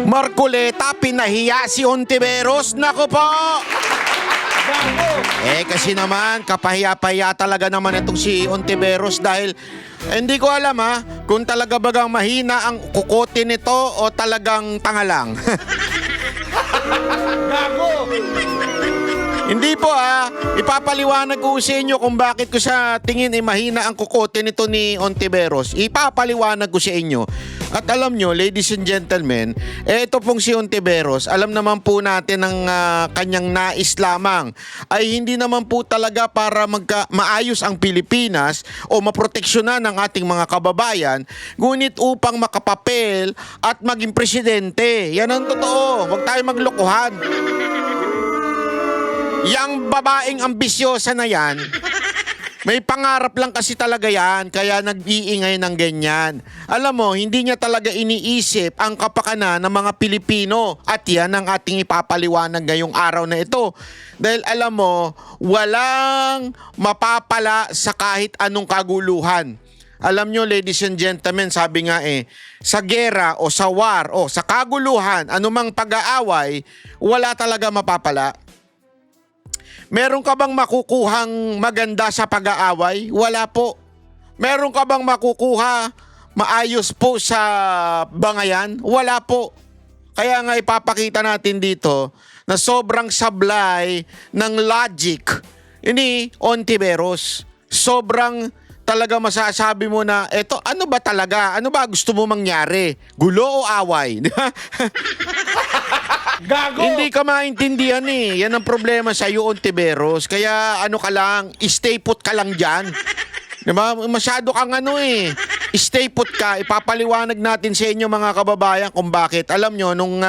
Marcoleta, pinahiya si Ontiveros. Naku po! Kasi naman, kapahiya-pahiya talaga naman itong si Ontiveros dahil hindi ko alam kung talaga bagang mahina ang kukote nito o talagang tanga lang. Gago! Hindi po ipapaliwanag ko sa inyo kung bakit ko sa tingin mahina ang kukote nito ni Ontiveros. Ipapaliwanag ko sa inyo. At alam nyo, ladies and gentlemen, ito pong si Ontiveros, alam naman po natin ang kanyang nais lamang ay hindi naman po talaga para maayos ang Pilipinas o maproteksyonan ng ating mga kababayan, ngunit upang makapapel at maging presidente. Yan ang totoo. Huwag tayo maglokohan. Yang babaeng ambisyosa na yan, may pangarap lang kasi talaga yan, kaya nag-iingay ng ganyan. Alam mo, hindi niya talaga iniisip ang kapakanan ng mga Pilipino. At yan ang ating ipapaliwanag ngayong araw na ito. Dahil alam mo, walang mapapala sa kahit anong kaguluhan. Alam nyo, ladies and gentlemen, sabi nga sa gera o sa war o sa kaguluhan, anumang pag-aaway, wala talaga mapapala. Meron ka bang makukuhang maganda sa pag-aaway? Wala po. Meron ka bang makukuha maayos po sa bangayan? Wala po. Kaya nga ipapakita natin dito na sobrang sablay ng logic ni Ontiveros. Sobrang talaga masasabi mo na, eto, ano ba talaga? Ano ba gusto mo mangyari? Gulo o away? Gago! Hindi ka maintindihan Yan ang problema sa iyo, Ontiveros. Kaya ano ka lang, stay put ka lang dyan. Diba? Masyado kang stay put ka. Ipapaliwanag natin sa inyo mga kababayan kung bakit. Alam nyo, nung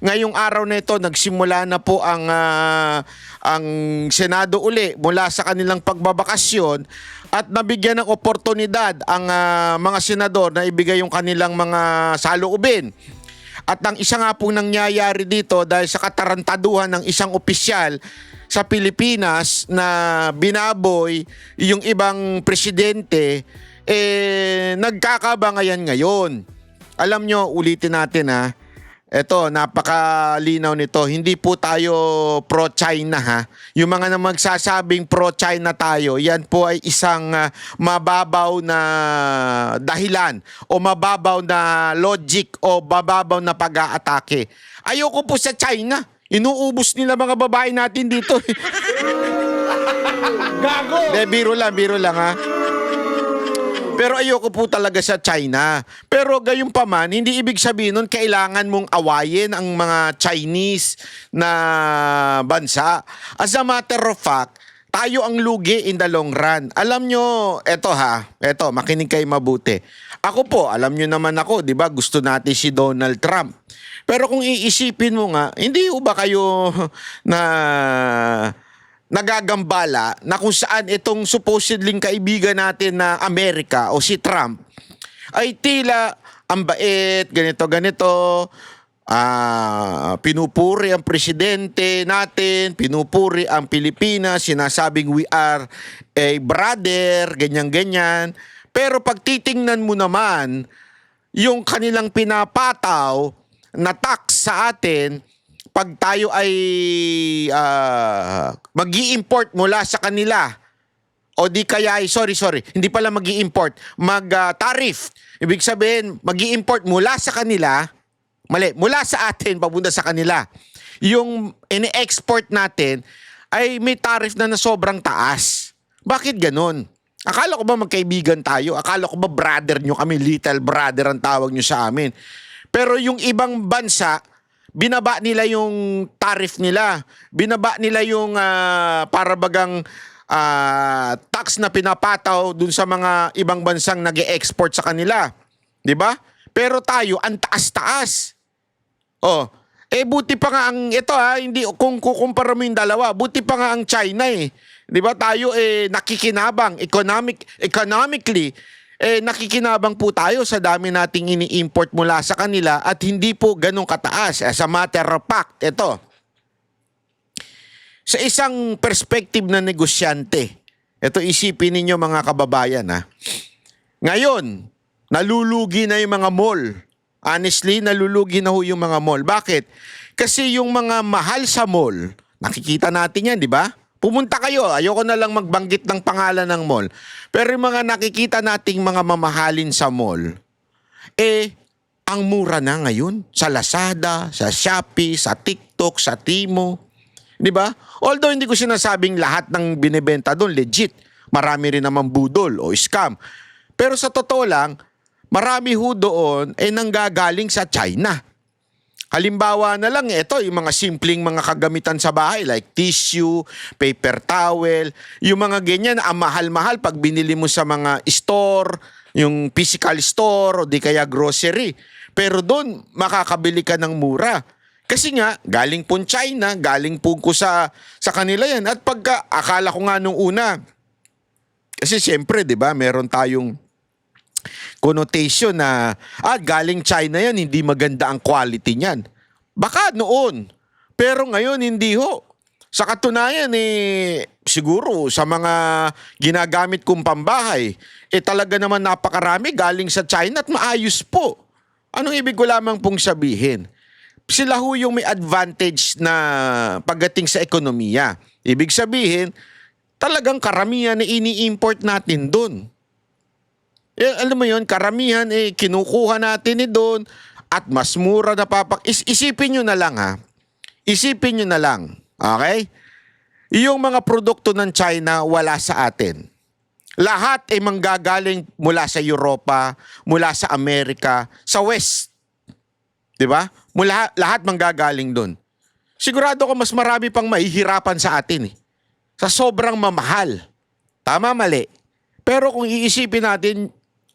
ngayong araw na ito, nagsimula na po ang Senado uli mula sa kanilang pagbabakasyon at nabigyan ng oportunidad ang mga senador na ibigay yung kanilang mga saloobin. At ang isa nga pong nangyayari dito dahil sa katarantaduhan ng isang opisyal sa Pilipinas na binaboy yung ibang presidente, nagkakabangayan ngayon. Alam nyo, ulitin natin Ito, napakalinaw nito. Hindi po tayo pro-China Yung mga na magsasabing pro-China tayo, yan po ay isang mababaw na dahilan o mababaw na logic o mababaw na pag-aatake. Ayoko po sa China. Inuubos nila mga babae natin dito. Gago! Biro lang Pero ayoko po talaga sa China. Pero gayon pa man, hindi ibig sabihin nun kailangan mong awayin ang mga Chinese na bansa. As a matter of fact, tayo ang lugi in the long run. Alam nyo, eto makinig kayo mabuti. Ako po, alam nyo naman ako, di ba, gusto natin si Donald Trump. Pero kung iisipin mo nga, hindi ba kayo na nagagambala na kung saan itong supposedly kaibigan natin na Amerika o si Trump ay tila ang bait, ganito, pinupuri ang presidente natin, pinupuri ang Pilipinas, sinasabing we are a brother, ganyan. Pero pag titingnan mo naman yung kanilang pinapataw na tax sa atin, pag tayo ay mag-i-import mula sa kanila o di kaya ay hindi pala mag-i-import, mag-tariff. Ibig sabihin, mag-i-import mula sa kanila, mula sa atin papunta sa kanila. Yung ini-export natin ay may tariff na sobrang taas. Bakit ganun? Akala ko ba magkaibigan tayo? Akala ko ba brother nyo kami, little brother ang tawag nyo sa amin? Pero yung ibang bansa, binaba nila yung tariff nila. Binaba nila yung para bagang tax na pinapataw dun sa mga ibang bansang nag-e-export sa kanila. 'Di ba? Pero tayo, ang taas-taas. Buti pa nga ang ito hindi kung kukumpara mo yung dalawa, buti pa nga ang China 'Di ba? Tayo nakikinabang economically nakikinabang po tayo sa dami nating ini-import mula sa kanila at hindi po ganun kataas. As a matter of fact, ito. Sa isang perspective na negosyante, ito isipin ninyo mga kababayan Ngayon, nalulugi na yung mga mall. Honestly, nalulugi na ho yung mga mall. Bakit? Kasi yung mga mahal sa mall, nakikita natin yan, di ba? Pumunta kayo, ayoko na lang magbanggit ng pangalan ng mall. Pero yung mga nakikita nating mga mamahalin sa mall, ang mura na ngayon. Sa Lazada, sa Shopee, sa TikTok, sa Timo. Di ba? Although hindi ko sinasabing lahat ng binibenta doon legit. Marami rin naman budol o scam. Pero sa totoo lang, marami ho doon nanggagaling sa China. Halimbawa na lang, ito, yung mga simpleng mga kagamitan sa bahay like tissue, paper towel, yung mga ganyan, ang mahal-mahal pag binili mo sa mga store, yung physical store o di kaya grocery. Pero doon, makakabili ka ng mura. Kasi nga, galing po China, galing po ko sa kanila yan. At pagka, akala ko nga nung una, kasi siyempre, di ba, meron tayong connotation na galing China yan, hindi maganda ang quality niyan. Baka noon. Pero ngayon hindi ho. Sa katunayan siguro sa mga ginagamit kong pambahay, talaga naman napakarami galing sa China at maayos po. Anong ibig ko lamang pong sabihin? Sila ho yung may advantage na pagdating sa ekonomiya. Ibig sabihin, talagang karamihan na ini-import natin doon. Alam mo yun, karamihan kinukuha natin doon at mas mura na isipin nyo na lang ha. Isipin nyo na lang. Okay? Yung mga produkto ng China wala sa atin. Lahat ay manggagaling mula sa Europa, mula sa Amerika, sa West. Di ba? Lahat manggagaling doon. Sigurado ko mas marami pang mahihirapan sa atin sa sobrang mamahal. Tama, mali. Pero kung iisipin natin,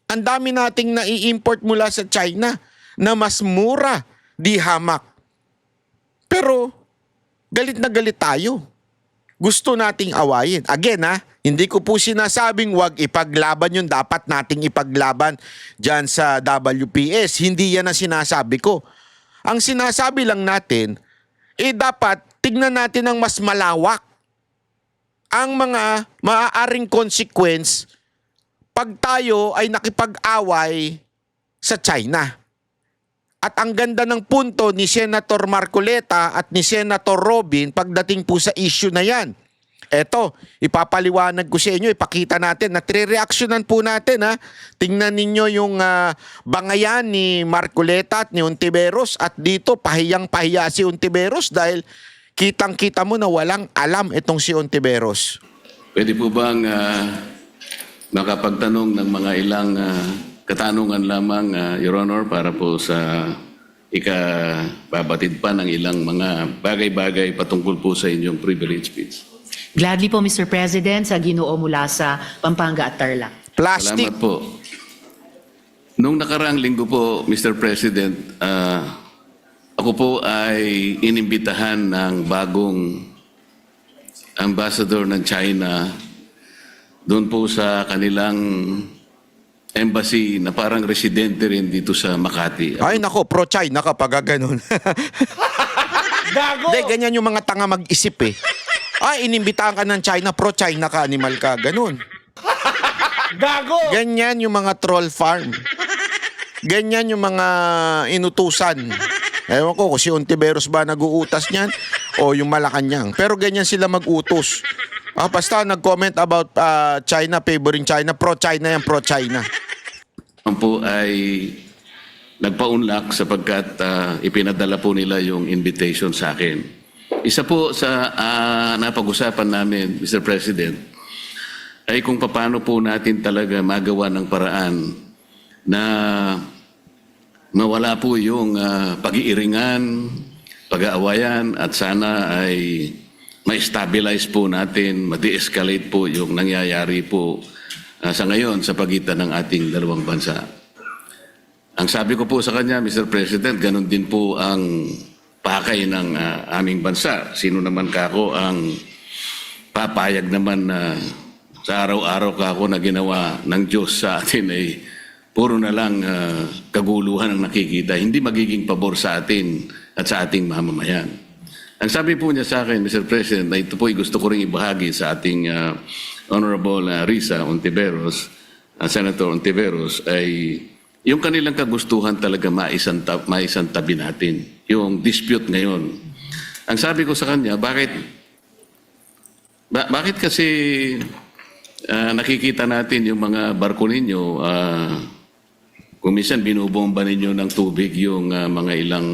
ang dami nating nai-import mula sa China na mas mura, di hamak. Pero galit na galit tayo. Gusto nating awayin. Again hindi ko po sinasabing wag ipaglaban yun. Dapat nating ipaglaban dyan sa WPS. Hindi yan ang sinasabi ko. Ang sinasabi lang natin, dapat tignan natin ang mas malawak ang mga maaaring consequence pag tayo ay nakipag-away sa China. At ang ganda ng punto ni Senator Marcoleta at ni Senator Robin pagdating po sa issue na yan. Eto, ipapaliwanag ko sa inyo, ipakita natin, natire-reactionan po natin Tingnan ninyo yung bangayan ni Marcoleta at ni Ontiveros at dito pahiyang-pahiya si Ontiveros dahil kitang-kita mo na walang alam itong si Ontiveros. Pwede po bang makapagtanong ng mga ilang katanungan lamang, Your Honor, para po sa ikababatid pa ng ilang mga bagay-bagay patungkol po sa inyong privilege speech. Gladly po, Mr. President, sa Ginoo mula sa Pampanga at Tarlac. Plastic. Salamat po. Nung nakaraang linggo po, Mr. President, ako po ay inimbitahan ng bagong ambassador ng China doon po sa kanilang embassy na parang residente rin dito sa Makati. Ay nako, pro-China ka pag ganun. Gago! Hindi, ganyan yung mga tanga mag-isip inimbitahan ka ng China, pro-China ka, animal ka, ganun. Gago! Ganyan yung mga troll farm. Ganyan yung mga inutusan. Ewan ko kung si Ontiveros ba nag-uutas niyan o yung Malacanang. Pero ganyan sila mag-utos. Basta nag-comment about China, favoring China, pro-China yan, pro-China. Ang po ay nagpaunlak sapagkat ipinadala po nila yung invitation sa akin. Isa po sa napag-usapan namin, Mr. President, ay kung paano po natin talaga magawa ng paraan na mawala po yung pag-iiringan, pag-aawayan at sana ay ma-stabilize po natin, ma-de-escalate po yung nangyayari po sa ngayon sa pagitan ng ating dalawang bansa. Ang sabi ko po sa kanya, Mr. President, ganun din po ang pakay ng aming bansa. Sino naman kako ang papayag naman na sa araw-araw kako na ginawa ng Diyos sa atin ay puro na lang kaguluhan ang nakikita. Hindi magiging pabor sa atin at sa ating mamamayan. Ang sabi po niya sa akin, Mr. President, na ito po ay gusto ko rin ibahagi sa ating Honorable Risa Ontiveros, Senator Ontiveros, ay yung kanilang kagustuhan talaga maisantabi natin. Yung dispute ngayon. Ang sabi ko sa kanya, bakit kasi nakikita natin yung mga barko ninyo, kung minsan binubomba ninyo ng tubig yung mga ilang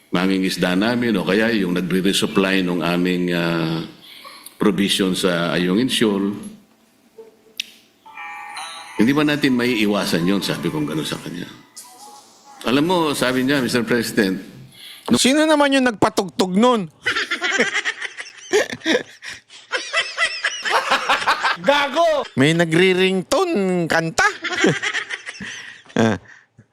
mangingisda namin o kaya yung nagre-resupply ng aming provision sa Ayungin Shoal. Hindi ba natin may iwasan yun? Sabi kong gano'n sa kanya. Alam mo, sabi niya, Mr. President, Sino naman yung nagpatugtog nun? Gago! May nagri-ringtone kanta.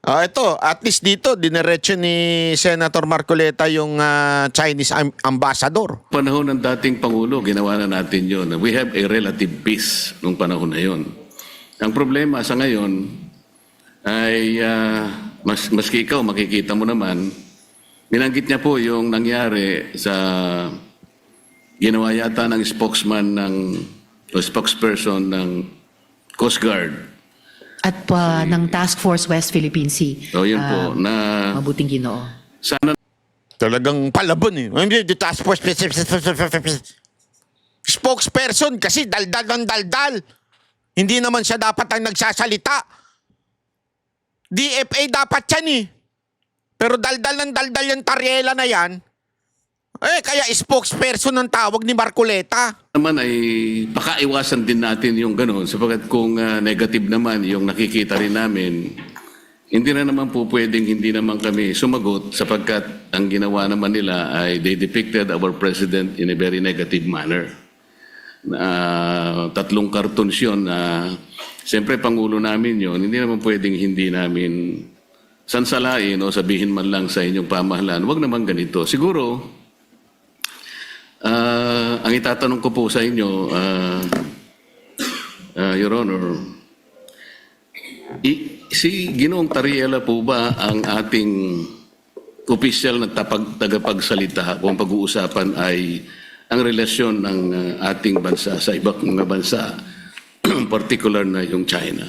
Ito, at least dito, dinerecho ni Senator Marcoleta yung Chinese ambassador. panahon ng dating Pangulo, ginawa na natin yun. We have a relative peace nung panahon na yun. Ang problema sa ngayon ay, maski ikaw, makikita mo naman, binanggit niya po yung nangyari sa ginawa yata ng spokesman o spokesperson ng Coast Guard. At ng Task Force West Philippine Sea. O yun po, na Mabuting Ginoo. sana Talagang palabon eh. The task force spokesperson kasi daldal ng daldal. Hindi naman siya dapat ang nagsasalita. DFA dapat yan eh. Pero daldal ng daldal yung Tariela na yan. Kaya spokesperson ang tawag ni Marcoleta. naman ay pakaiwasan din natin yung gano'n sapagkat kung negative naman yung nakikita rin namin, hindi na naman po pwedeng hindi naman kami sumagot sapagkat ang ginawa naman nila ay they depicted our president in a very negative manner. 3 cartoons yun na siyempre Pangulo namin yun, hindi naman pwedeng hindi namin sansalain o sabihin man lang sa inyong pamahalaan, wag naman ganito. Siguro, ang itatanong ko po sa inyo, Your Honor, si Ginoong Tariela po ba ang ating opisyal na tagapagsalita kung pag-uusapan ay ang relasyon ng ating bansa sa ibang mga bansa, particular na yung China?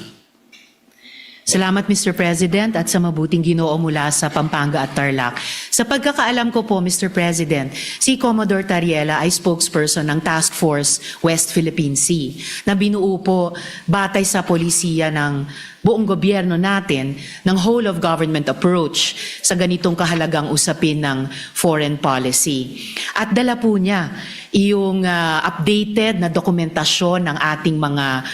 Salamat Mr. President at sa mabuting Ginoo mula sa Pampanga at Tarlac. Sa pagkakaalam ko po Mr. President, si Commodore Tariela ay spokesperson ng Task Force West Philippine Sea na binuo po batay sa polisiya ng buong gobyerno natin ng whole of government approach sa ganitong kahalagang usapin ng foreign policy. At dala po niya yung updated na dokumentasyon ng ating mga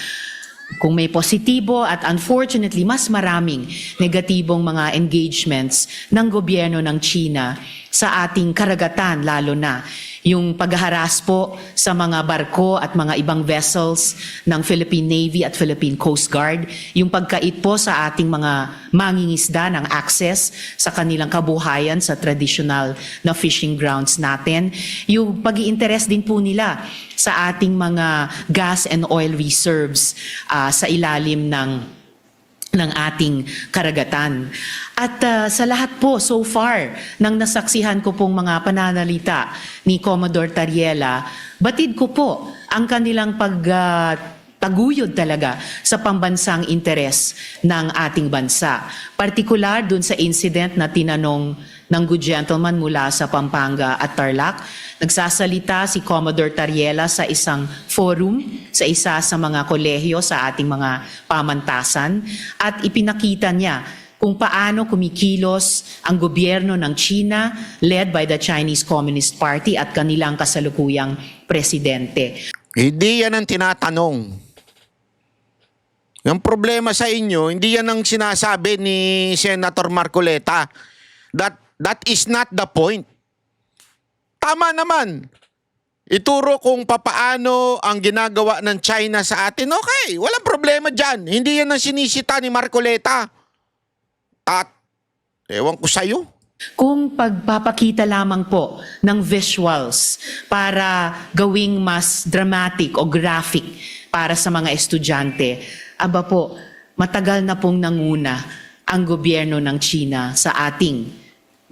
kung may positibo at unfortunately mas maraming negatibong mga engagements ng gobyerno ng China sa ating karagatan, lalo na yung paghaharas po sa mga barko at mga ibang vessels ng Philippine Navy at Philippine Coast Guard, yung pagkait po sa ating mga mangingisda ng access sa kanilang kabuhayan sa traditional na fishing grounds natin, yung pag-iinteres din po nila sa ating mga gas and oil reserves sa ilalim ng ating karagatan. At sa lahat po, so far, nang nasaksihan ko pong mga pananalita ni Commodore Tariela, batid ko po ang kanilang taguyod talaga sa pambansang interes ng ating bansa. Partikular dun sa incident na tinanong ng good gentleman mula sa Pampanga at Tarlac, nagsasalita si Commodore Tariela sa isang forum, sa isa sa mga kolehiyo sa ating mga pamantasan at ipinakita niya kung paano kumikilos ang gobyerno ng China led by the Chinese Communist Party at kanilang kasalukuyang presidente. Hindi yan ang tinatanong. Yung problema sa inyo, hindi yan ang sinasabi ni Senator Marcoleta. That is not the point. Tama naman. Ituro kung papaano ang ginagawa ng China sa atin. Okay, walang problema dyan. Hindi yan ang sinisita ni Marcoleta. At, ewan ko sa'yo. Kung pagpapakita lamang po ng visuals para gawing mas dramatic o graphic para sa mga estudyante, aba po, matagal na pong nanguna ang gobyerno ng China sa ating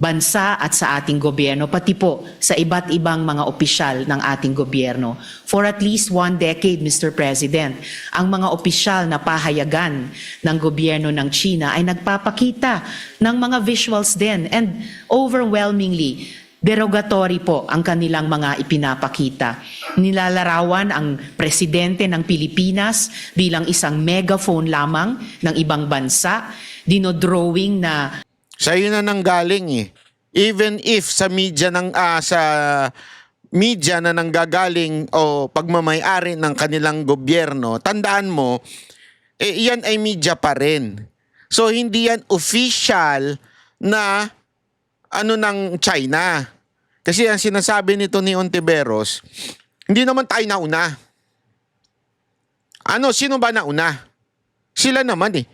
bansa at sa ating gobyerno, pati po sa iba't ibang mga opisyal ng ating gobyerno. For at least 1 decade, Mr. President, ang mga opisyal na pahayagan ng gobyerno ng China ay nagpapakita ng mga visuals din, and overwhelmingly, derogatory po ang kanilang mga ipinapakita. Nilalarawan ang presidente ng Pilipinas bilang isang megaphone lamang ng ibang bansa, dinodrawing na Sa'yo na nanggaling eh. Even if sa media na nanggagaling o pagmamay-ari ng kanilang gobyerno, tandaan mo, yan ay media pa rin. So hindi yan official na ng China. Kasi ang sinasabi nito ni Ontiveros, hindi naman tayo nauna. Sino ba nauna? Sila naman eh.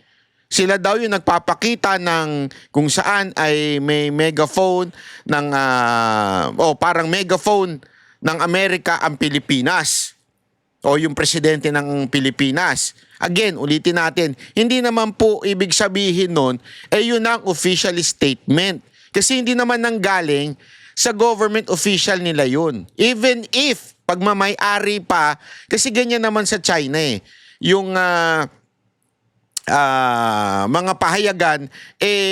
Sila daw yung nagpapakita ng kung saan ay may megaphone ng parang megaphone ng Amerika ang Pilipinas o yung presidente ng Pilipinas. Again, ulitin natin, hindi naman po ibig sabihin nun yun ang official statement. Kasi hindi naman nanggaling sa government official nila yun. Even if pagmamay-ari pa, kasi ganyan naman sa China eh. Yung mga pahayagan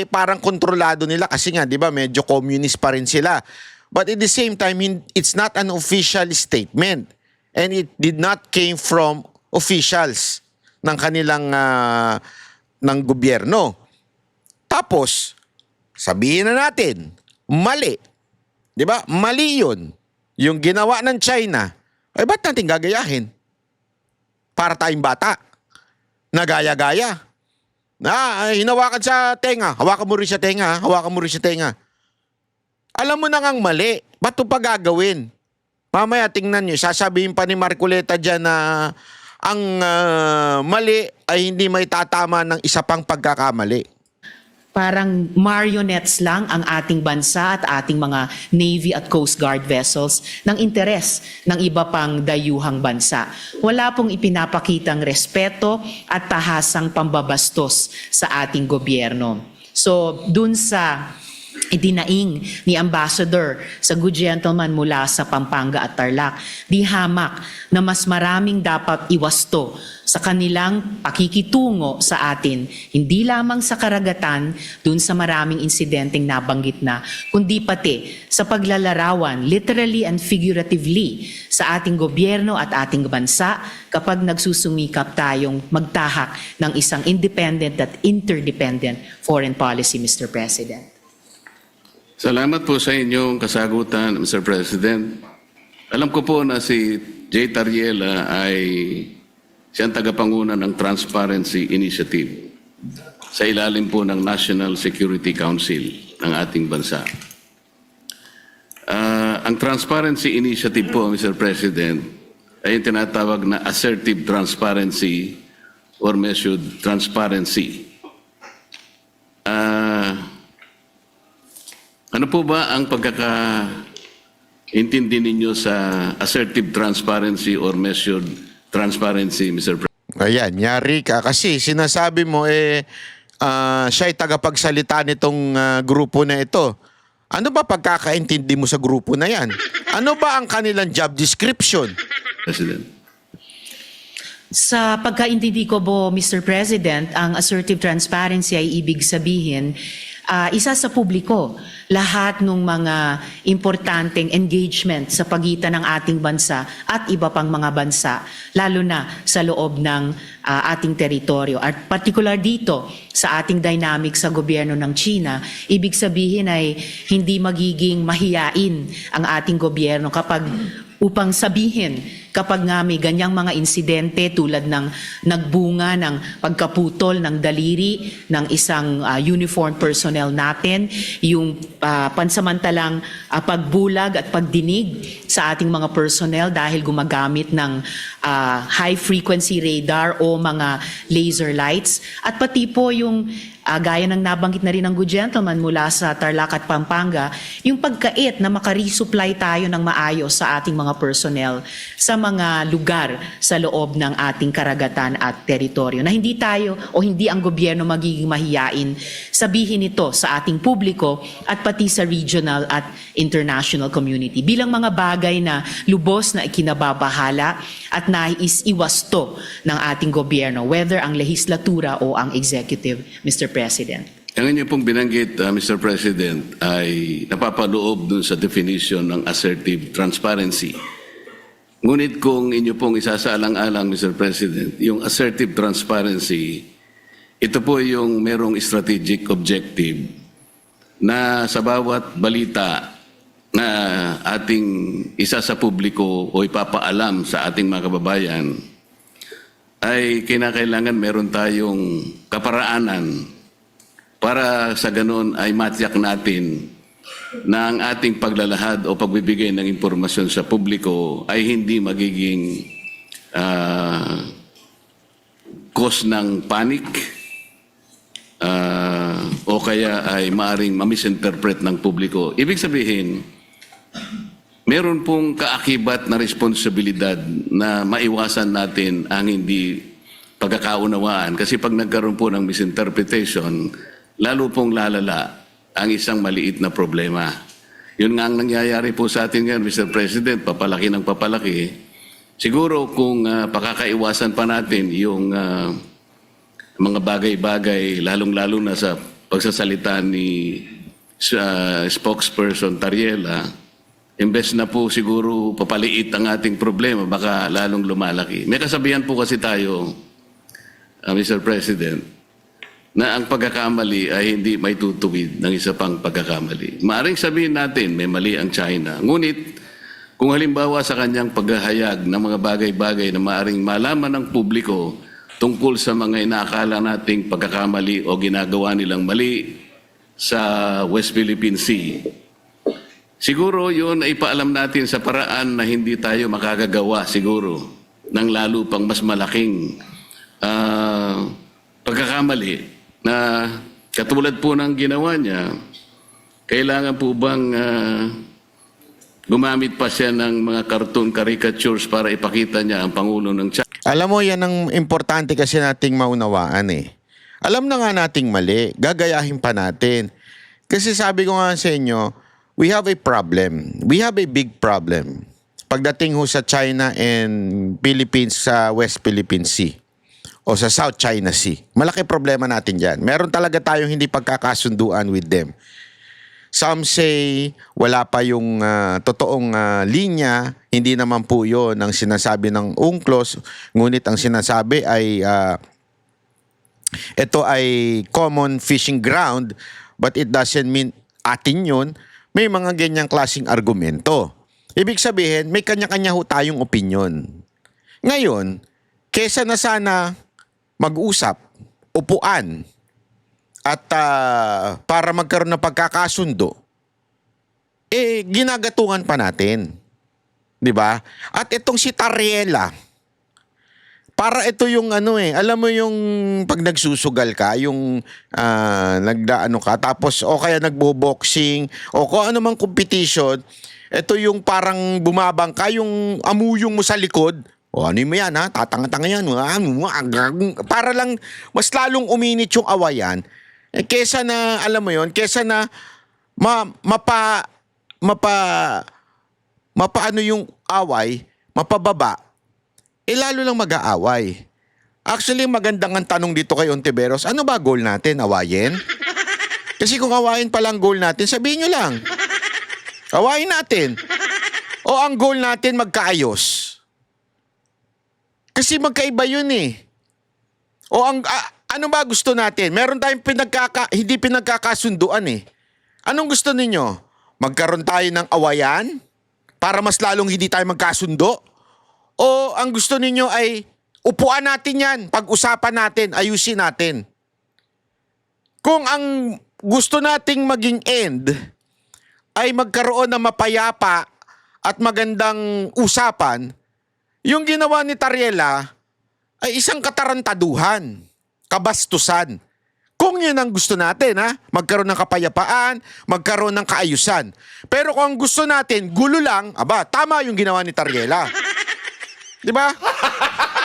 parang kontrolado nila kasi nga 'di ba medyo communist pa rin sila, but at the same time it's not an official statement and it did not came from officials ng kanilang ng gobyerno. Tapos sabihin na natin mali, 'di ba? Mali 'yun yung ginawa ng China. Ba't natin gagayahin? Para tayong bata nagaya-gaya. Hinawakan sa tenga. Hawakan mo rin sa tenga. Hawakan mo rin sa tenga. Alam mo na ngang mali. Ba't ito pa gagawin? Mamaya tingnan nyo. Sasabihin pa ni Marcoleta dyan na ang mali ay hindi may tatama ng isa pang pagkakamali. Parang marionettes lang ang ating bansa at ating mga Navy at Coast Guard vessels ng interes ng iba pang dayuhang bansa. Wala pong ipinapakitang respeto at tahasang pambabastos sa ating gobyerno. So, dun sa idinaing ni Ambassador sa good gentleman mula sa Pampanga at Tarlac, di hamak na mas maraming dapat iwasto sa kanilang pakikitungo sa atin, hindi lamang sa karagatan dun sa maraming insidenteng nabanggit na, kundi pati sa paglalarawan, literally and figuratively, sa ating gobyerno at ating bansa kapag nagsusumikap tayong magtahak ng isang independent at interdependent foreign policy, Mr. President. Salamat po sa inyong kasagutan, Mr. President. Alam ko po na si Jay Tariela ay siyang tagapanguna ng Transparency Initiative sa ilalim po ng National Security Council ng ating bansa. Ang Transparency Initiative po, Mr. President, ay yung tinatawag na assertive transparency or measured transparency. Ano po ba ang pagkakaintindi ninyo sa assertive transparency or measured transparency, Mr. President? Ayan, yari ka. Kasi sinasabi mo siya ay tagapagsalita nitong grupo na ito. Ano ba pagkakaintindi mo sa grupo na yan? Ano ba ang kanilang job description? President. Sa pagkaintindi ko po, Mr. President, ang assertive transparency ay ibig sabihin, isa sa publiko, lahat ng mga importanteng engagement sa pagitan ng ating bansa at iba pang mga bansa, lalo na sa loob ng ating teritoryo. At particular dito, sa ating dynamic sa gobyerno ng China, ibig sabihin ay hindi magiging mahiyain ang ating gobyerno upang sabihin kapag nga may ganyang mga insidente tulad ng nagbunga ng pagkaputol ng daliri ng isang uniformed personnel natin, yung pansamantalang pagbulag at pagdinig sa ating mga personnel dahil gumagamit ng high frequency radar o mga laser lights, at pati po yung gaya ng nabanggit na rin ng good gentleman mula sa Tarlac at Pampanga, yung pagkait na makaresupply tayo ng maayos sa ating mga personnel sa mga lugar sa loob ng ating karagatan at teritoryo na hindi tayo o hindi ang gobyerno magiging mahiyain sabihin ito sa ating publiko at pati sa regional at international community bilang mga bagay na lubos na ikinababahala at nais iwasto ng ating gobyerno, whether ang lehislatura o ang executive, Mr. President. Ang inyo pong binanggit, Mr. President, ay napapaloob dun sa definition ng assertive transparency. Ngunit kung inyo pong isasaalang-alang, Mr. President, yung assertive transparency, ito po yung merong strategic objective na sa bawat balita na ating isa sa publiko o ipapaalam sa ating mga kababayan, ay kinakailangan meron tayong kaparaanan para sa ganun ay matiyak natin na ang ating paglalahad o pagbibigay ng impormasyon sa publiko ay hindi magiging cause ng panic o kaya ay maaring mamisinterpret ng publiko. Ibig sabihin, meron pong kaakibat na responsibilidad na maiwasan natin ang hindi pagkakaunawaan. Kasi pag nagkaroon po ng misinterpretation, lalo pong lalala ang isang maliit na problema. Yun nga ang nangyayari po sa atin ngayon, Mr. President, papalaki ng papalaki. Siguro kung pakakaiwasan pa natin yung mga bagay-bagay, lalong-lalo na sa pagsasalita ni spokesperson Tariela, imbes na po siguro papaliit ang ating problema, baka lalong lumalaki. May kasabihan po kasi tayo, Mr. President, na ang pagkakamali ay hindi may tutuwid ng isa pang pagkakamali. Maaring sabihin natin, may mali ang China. Ngunit, kung halimbawa sa kanyang paghahayag ng mga bagay-bagay na maaring malaman ng publiko tungkol sa mga inaakala nating pagkakamali o ginagawa nilang mali sa West Philippine Sea, siguro yun ay paalam natin sa paraan na hindi tayo makakagawa siguro ng lalo pang mas malaking pagkakamali na katulad po ng ginawa niya. Kailangan po bang gumamit pa siya ng mga cartoon caricatures para ipakita niya ang Pangulo ng China? Alam mo, yan ang importante kasi nating maunawaan eh. Alam na nga nating mali, gagayahin pa natin. Kasi sabi ko nga sa inyo, we have a problem. We have a big problem. Pagdating ho sa China and Philippines sa West Philippine Sea o sa South China Sea. Malaki problema natin dyan. Meron talaga tayong hindi pagkakasunduan with them. Some say wala pa yung totoong linya. Hindi naman po yun ang sinasabi ng UNCLOS. Ngunit ang sinasabi ay ito ay common fishing ground, but it doesn't mean atin yun. May mga ganyang klaseng argumento. Ibig sabihin, may kanya-kanya ho tayong opinion. Ngayon, kesa na sana mag-usap, upuan, at para magkaroon ng pagkakasundo, ginagatungan pa natin. Di ba? At itong si Tariela, para ito yung alam mo yung pag nagsusugal ka, yung nagdaano ka, tapos o kaya nagbo-boxing, o kung ano mang competition, ito yung parang bumabang ka, yung amuyong mo sa likod. O ano mo yan ha? Tatanga-tanga yan. Para lang mas lalong uminit yung awayan. Kesa na, alam mo yon, kesa na mapaano yung away, mapababa, lalo lang mag-aaway. Actually, magandang ang tanong dito kay Ontiveros, ano ba goal natin? Awayin? Kasi kung awayin pa lang goal natin, sabihin nyo lang. Awayin natin. O ang goal natin magkaayos. Kasi magkaiba yun eh. O ano ba gusto natin? Meron tayong hindi pinagkakasunduan eh. Anong gusto ninyo? Magkaroon tayo ng awayan para mas lalong hindi tayo magkasundo? O ang gusto ninyo ay upuan natin yan, pag-usapan natin, ayusin natin? Kung ang gusto nating maging end ay magkaroon ng mapayapa at magandang usapan, yung ginawa ni Tariela ay isang katarantaduhan, kabastusan. Kung yun ang gusto natin, magkaroon ng kapayapaan, magkaroon ng kaayusan. Pero kung ang gusto natin, gulo lang, tama yung ginawa ni Tariela. Di ba?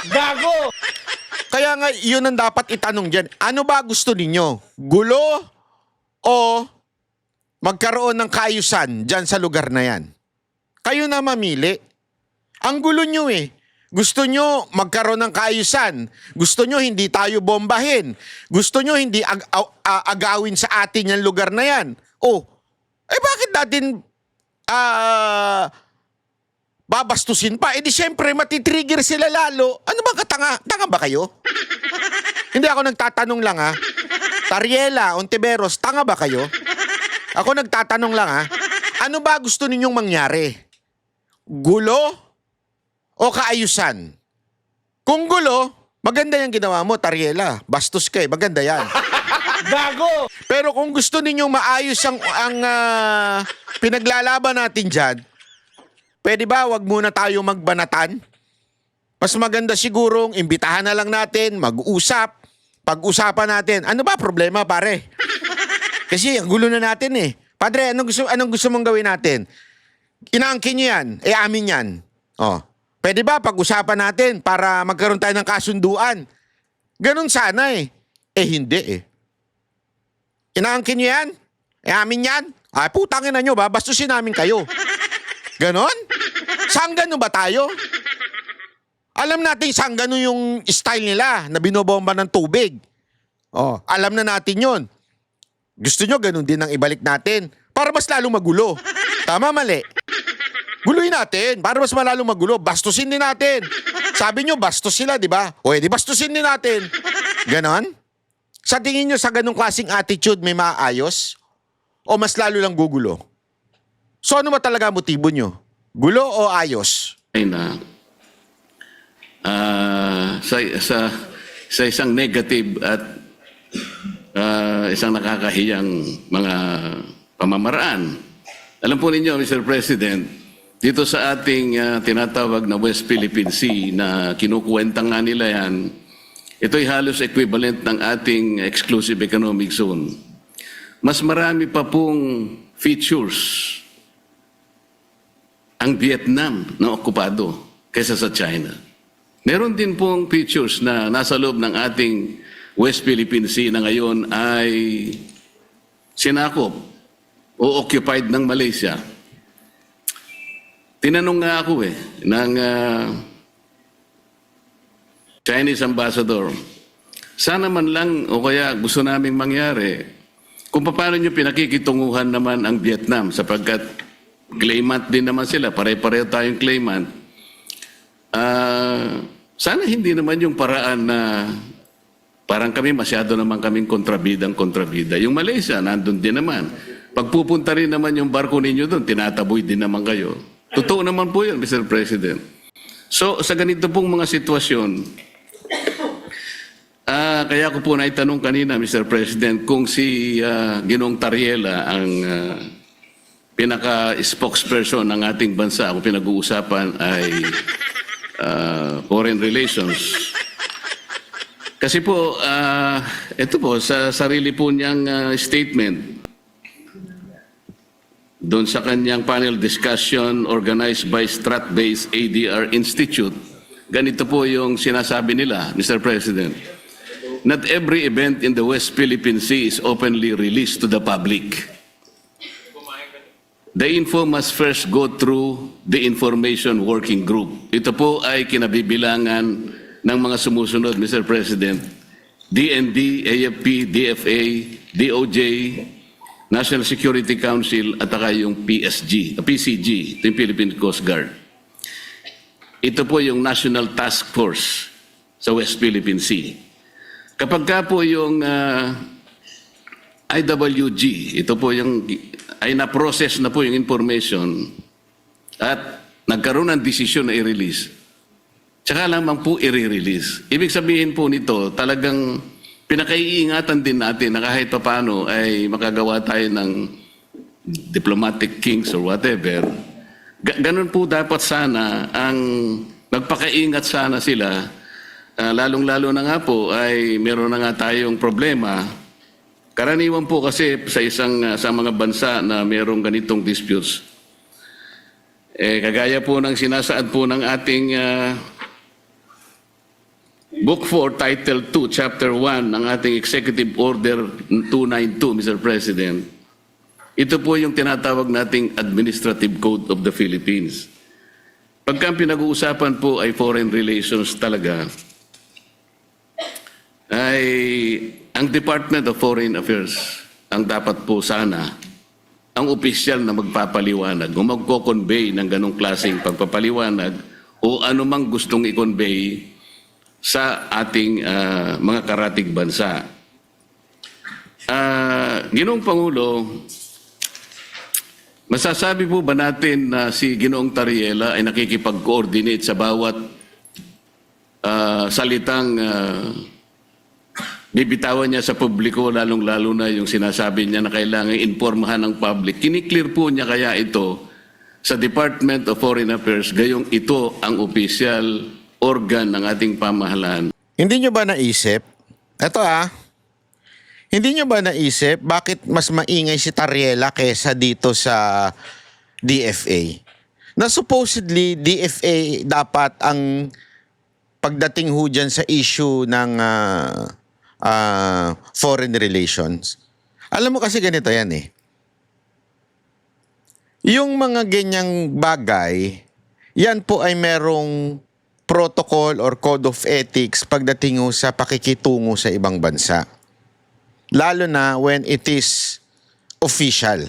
Gago! Kaya nga, yun ang dapat itanong dyan. Ano ba gusto ninyo? Gulo o magkaroon ng kaayusan dyan sa lugar na yan? Kayo na mamili. Ang gulo nyo eh. Gusto nyo magkaroon ng kaayusan. Gusto nyo hindi tayo bombahin. Gusto nyo hindi agawin sa atin yung lugar na yan. Oh, bakit natin babastusin pa? Di syempre matitrigger sila lalo. Ano ba katanga? Tanga ba kayo? Hindi ako nagtatanong lang ha. Tariela, Ontiveros, tanga ba kayo? Ako nagtatanong lang ha. Ano ba gusto ninyong mangyari? Gulo o kaayusan? Kung gulo, maganda yung ginawa mo, Tariela. Bastos ka eh, maganda yan. Gago! Pero kung gusto ninyong maayos ang pinaglalaban natin dyan, pwede ba wag muna tayo magbanatan? Mas maganda sigurong imbitahan na lang natin, mag-usap, pag-usapan natin. Ano ba problema, pare? Kasi ang gulo na natin eh. Padre, anong gusto mong gawin natin? Inaangkin nyo yan, amin yan. Oh. Pwede ba pag-usapan natin para magkaroon tayo ng kasunduan? Ganun sana eh. Hindi eh. Inaangkin nyo yan? Amin yan? Putangin na nyo ba? Bastusin namin kayo. Ganon? Sanggano ba tayo? Alam natin sanggano yung style nila na binobomba ng tubig. Oh, alam na natin yon. Gusto nyo ganun din ang ibalik natin para mas lalong magulo. Tama, mali? Guluhin natin para mas malalong magulo. Bastusin din natin. Sabi nyo, bastos sila, di ba? O edi bastusin din natin. Ganon? Sa tingin nyo sa ganong klaseng attitude may maayos? O mas lalo lang gugulo? So ano ba talaga motibo nyo? Gulo o ayos? Ay na sa isang negative at isang nakakahiyang mga pamamaraan. Alam po ninyo, Mr. President, dito sa ating tinatawag na West Philippine Sea na kinukuwenta nga nila yan, ito'y halos equivalent ng ating exclusive economic zone. Mas marami pa pong features ang Vietnam na okupado kaysa sa China. Meron din pong features na nasa loob ng ating West Philippine Sea na ngayon ay sinakop o occupied ng Malaysia. Tinanong nga ako ng Chinese ambassador, sana man lang o kaya gusto naming mangyari kung paano nyo pinakikitunguhan naman ang Vietnam sapagkat claimant din naman sila, pare-pareho tayong claimant. Sana hindi naman yung paraan na parang kami masyado naman kaming kontrabida. Yung Malaysia, nandun din naman. Pagpupunta rin naman yung barko ninyo doon, tinataboy din naman kayo. Totoo naman po yun, Mr. President. So, sa ganito pong mga sitwasyon, kaya ko po naitanong kanina, Mr. President, kung si Ginoong Tariela ang pinaka-spokesperson ng ating bansa, kung pinag-uusapan ay foreign relations. Kasi po, ito po, sa sarili po niyang statement, doon sa kanyang panel discussion organized by Strat-based ADR Institute, ganito po yung sinasabi nila, Mr. President. Not every event in the West Philippine Sea is openly released to the public. The info must first go through the Information Working Group. Ito po ay kinabibilangan ng mga sumusunod, Mr. President. DND, AFP, DFA, DOJ, National Security Council at saka yung PCG, ito yung Philippine Coast Guard. Ito po yung National Task Force sa West Philippine Sea. Kapag ka po yung IWG, ito po yung ay na-process na po yung information at nagkaroon ng desisyon na i-release, tsaka lamang po i-release. Ibig sabihin po nito, talagang pinakaiingatan din natin na kahit paano ay makagawa tayo ng diplomatic kings or whatever. Ganun po dapat sana ang nagpakaingat sana sila. Lalong-lalo na nga po ay meron na nga tayong problema. Karaniwan po kasi sa mga bansa na merong ganitong disputes. Kagaya po ng sinasaad po ng ating Book 4, Title 2, Chapter 1 ng ating Executive Order 292, Mr. President, ito po yung tinatawag nating Administrative Code of the Philippines. Pagka pinag-uusapan po ay foreign relations talaga, ay ang Department of Foreign Affairs ang dapat po sana ang opisyal na magpapaliwanag o magko-convey ng ganong klaseng pagpapaliwanag o anumang gustong i-convey sa ating mga karatig bansa. Ginoong Pangulo, masasabi po ba natin na si Ginoong Tariela ay nakikipag-coordinate sa bawat salitang bibitawan niya sa publiko, lalong-lalo na yung sinasabi niya na kailangan informahan ng public? Kiniklear po niya kaya ito sa Department of Foreign Affairs, gayong ito ang official organ ng ating pamahalaan? Hindi nyo ba naisip? Ito hindi nyo ba naisip bakit mas maingay si Tariela kesa dito sa DFA? Na supposedly DFA dapat ang pagdating ho dyan sa issue ng foreign relations. Alam mo kasi ganito yan eh. Yung mga ganyang bagay, yan po ay merong protocol or code of ethics pagdating ho sa pakikitungo sa ibang bansa. Lalo na when it is official.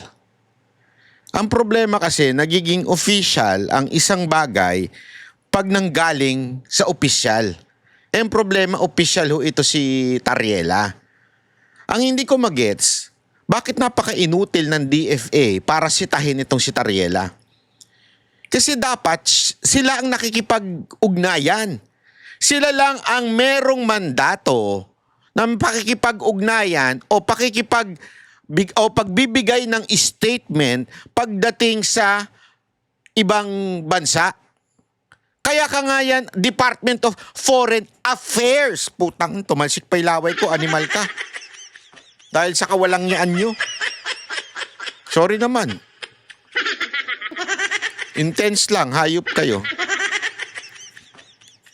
Ang problema kasi, nagiging official ang isang bagay pag nanggaling sa opisyal. Ang problema, opisyal ho ito si Tariela. Ang hindi ko magets, bakit napaka-inutil ng DFA para sitahin itong si Tariela? Kasi dapat sila ang nakikipag-ugnayan. Sila lang ang merong mandato ng pakikipag-ugnayan o pagbibigay ng statement pagdating sa ibang bansa. Kaya ka nga yan, Department of Foreign Affairs. Putang, tumalsik pa ilaway ko, animal ka. Dahil sa kawalang yaan nyo. Sorry naman. Intense lang, hayop kayo.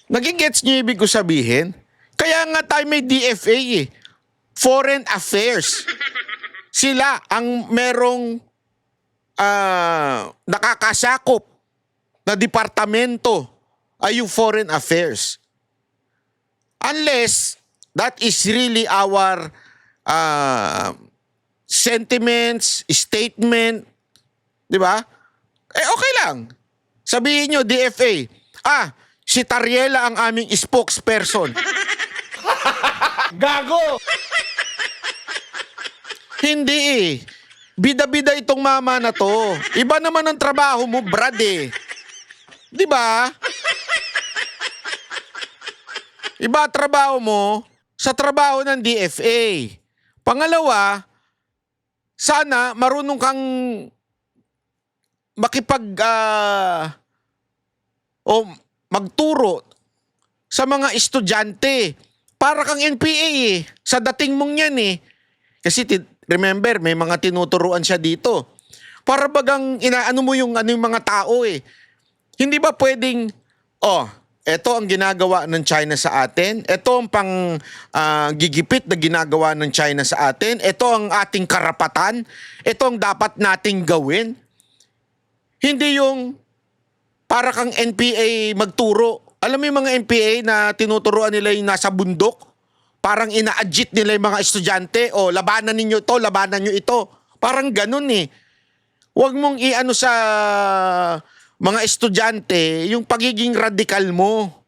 Nagigets nyo ibig ko sabihin? Kaya nga tayo may DFA eh. Foreign Affairs. Sila ang merong nakakasakop na departamento ay yung Foreign Affairs. Unless that is really our sentiments, statement, di ba? Eh okay lang. Sabihin nyo, DFA, si Tariela ang aming spokesperson. Gago! Hindi eh. Bida-bida itong mama na to. Iba naman ang trabaho mo, Brad eh. Di ba? Iba trabaho mo sa trabaho ng DFA. Pangalawa, sana marunong kang magturo sa mga estudyante. Para kang NPA eh. Sa dating mong yan eh. Kasi remember, may mga tinuturuan siya dito. Para bagang inaano mo yung mga tao eh. Hindi ba pwedeng, eto ang ginagawa ng China sa atin. Eto ang gigipit na ginagawa ng China sa atin. Eto ang ating karapatan. Eto ang dapat nating gawin. Hindi yung para kang NPA magturo. Alam mo yung mga NPA na tinuturuan nila yung nasa bundok? Parang ina-adjit nila yung mga estudyante. O, labanan ninyo ito, labanan nyo ito. Parang ganun eh. Huwag mong iano sa mga estudyante yung pagiging radikal mo.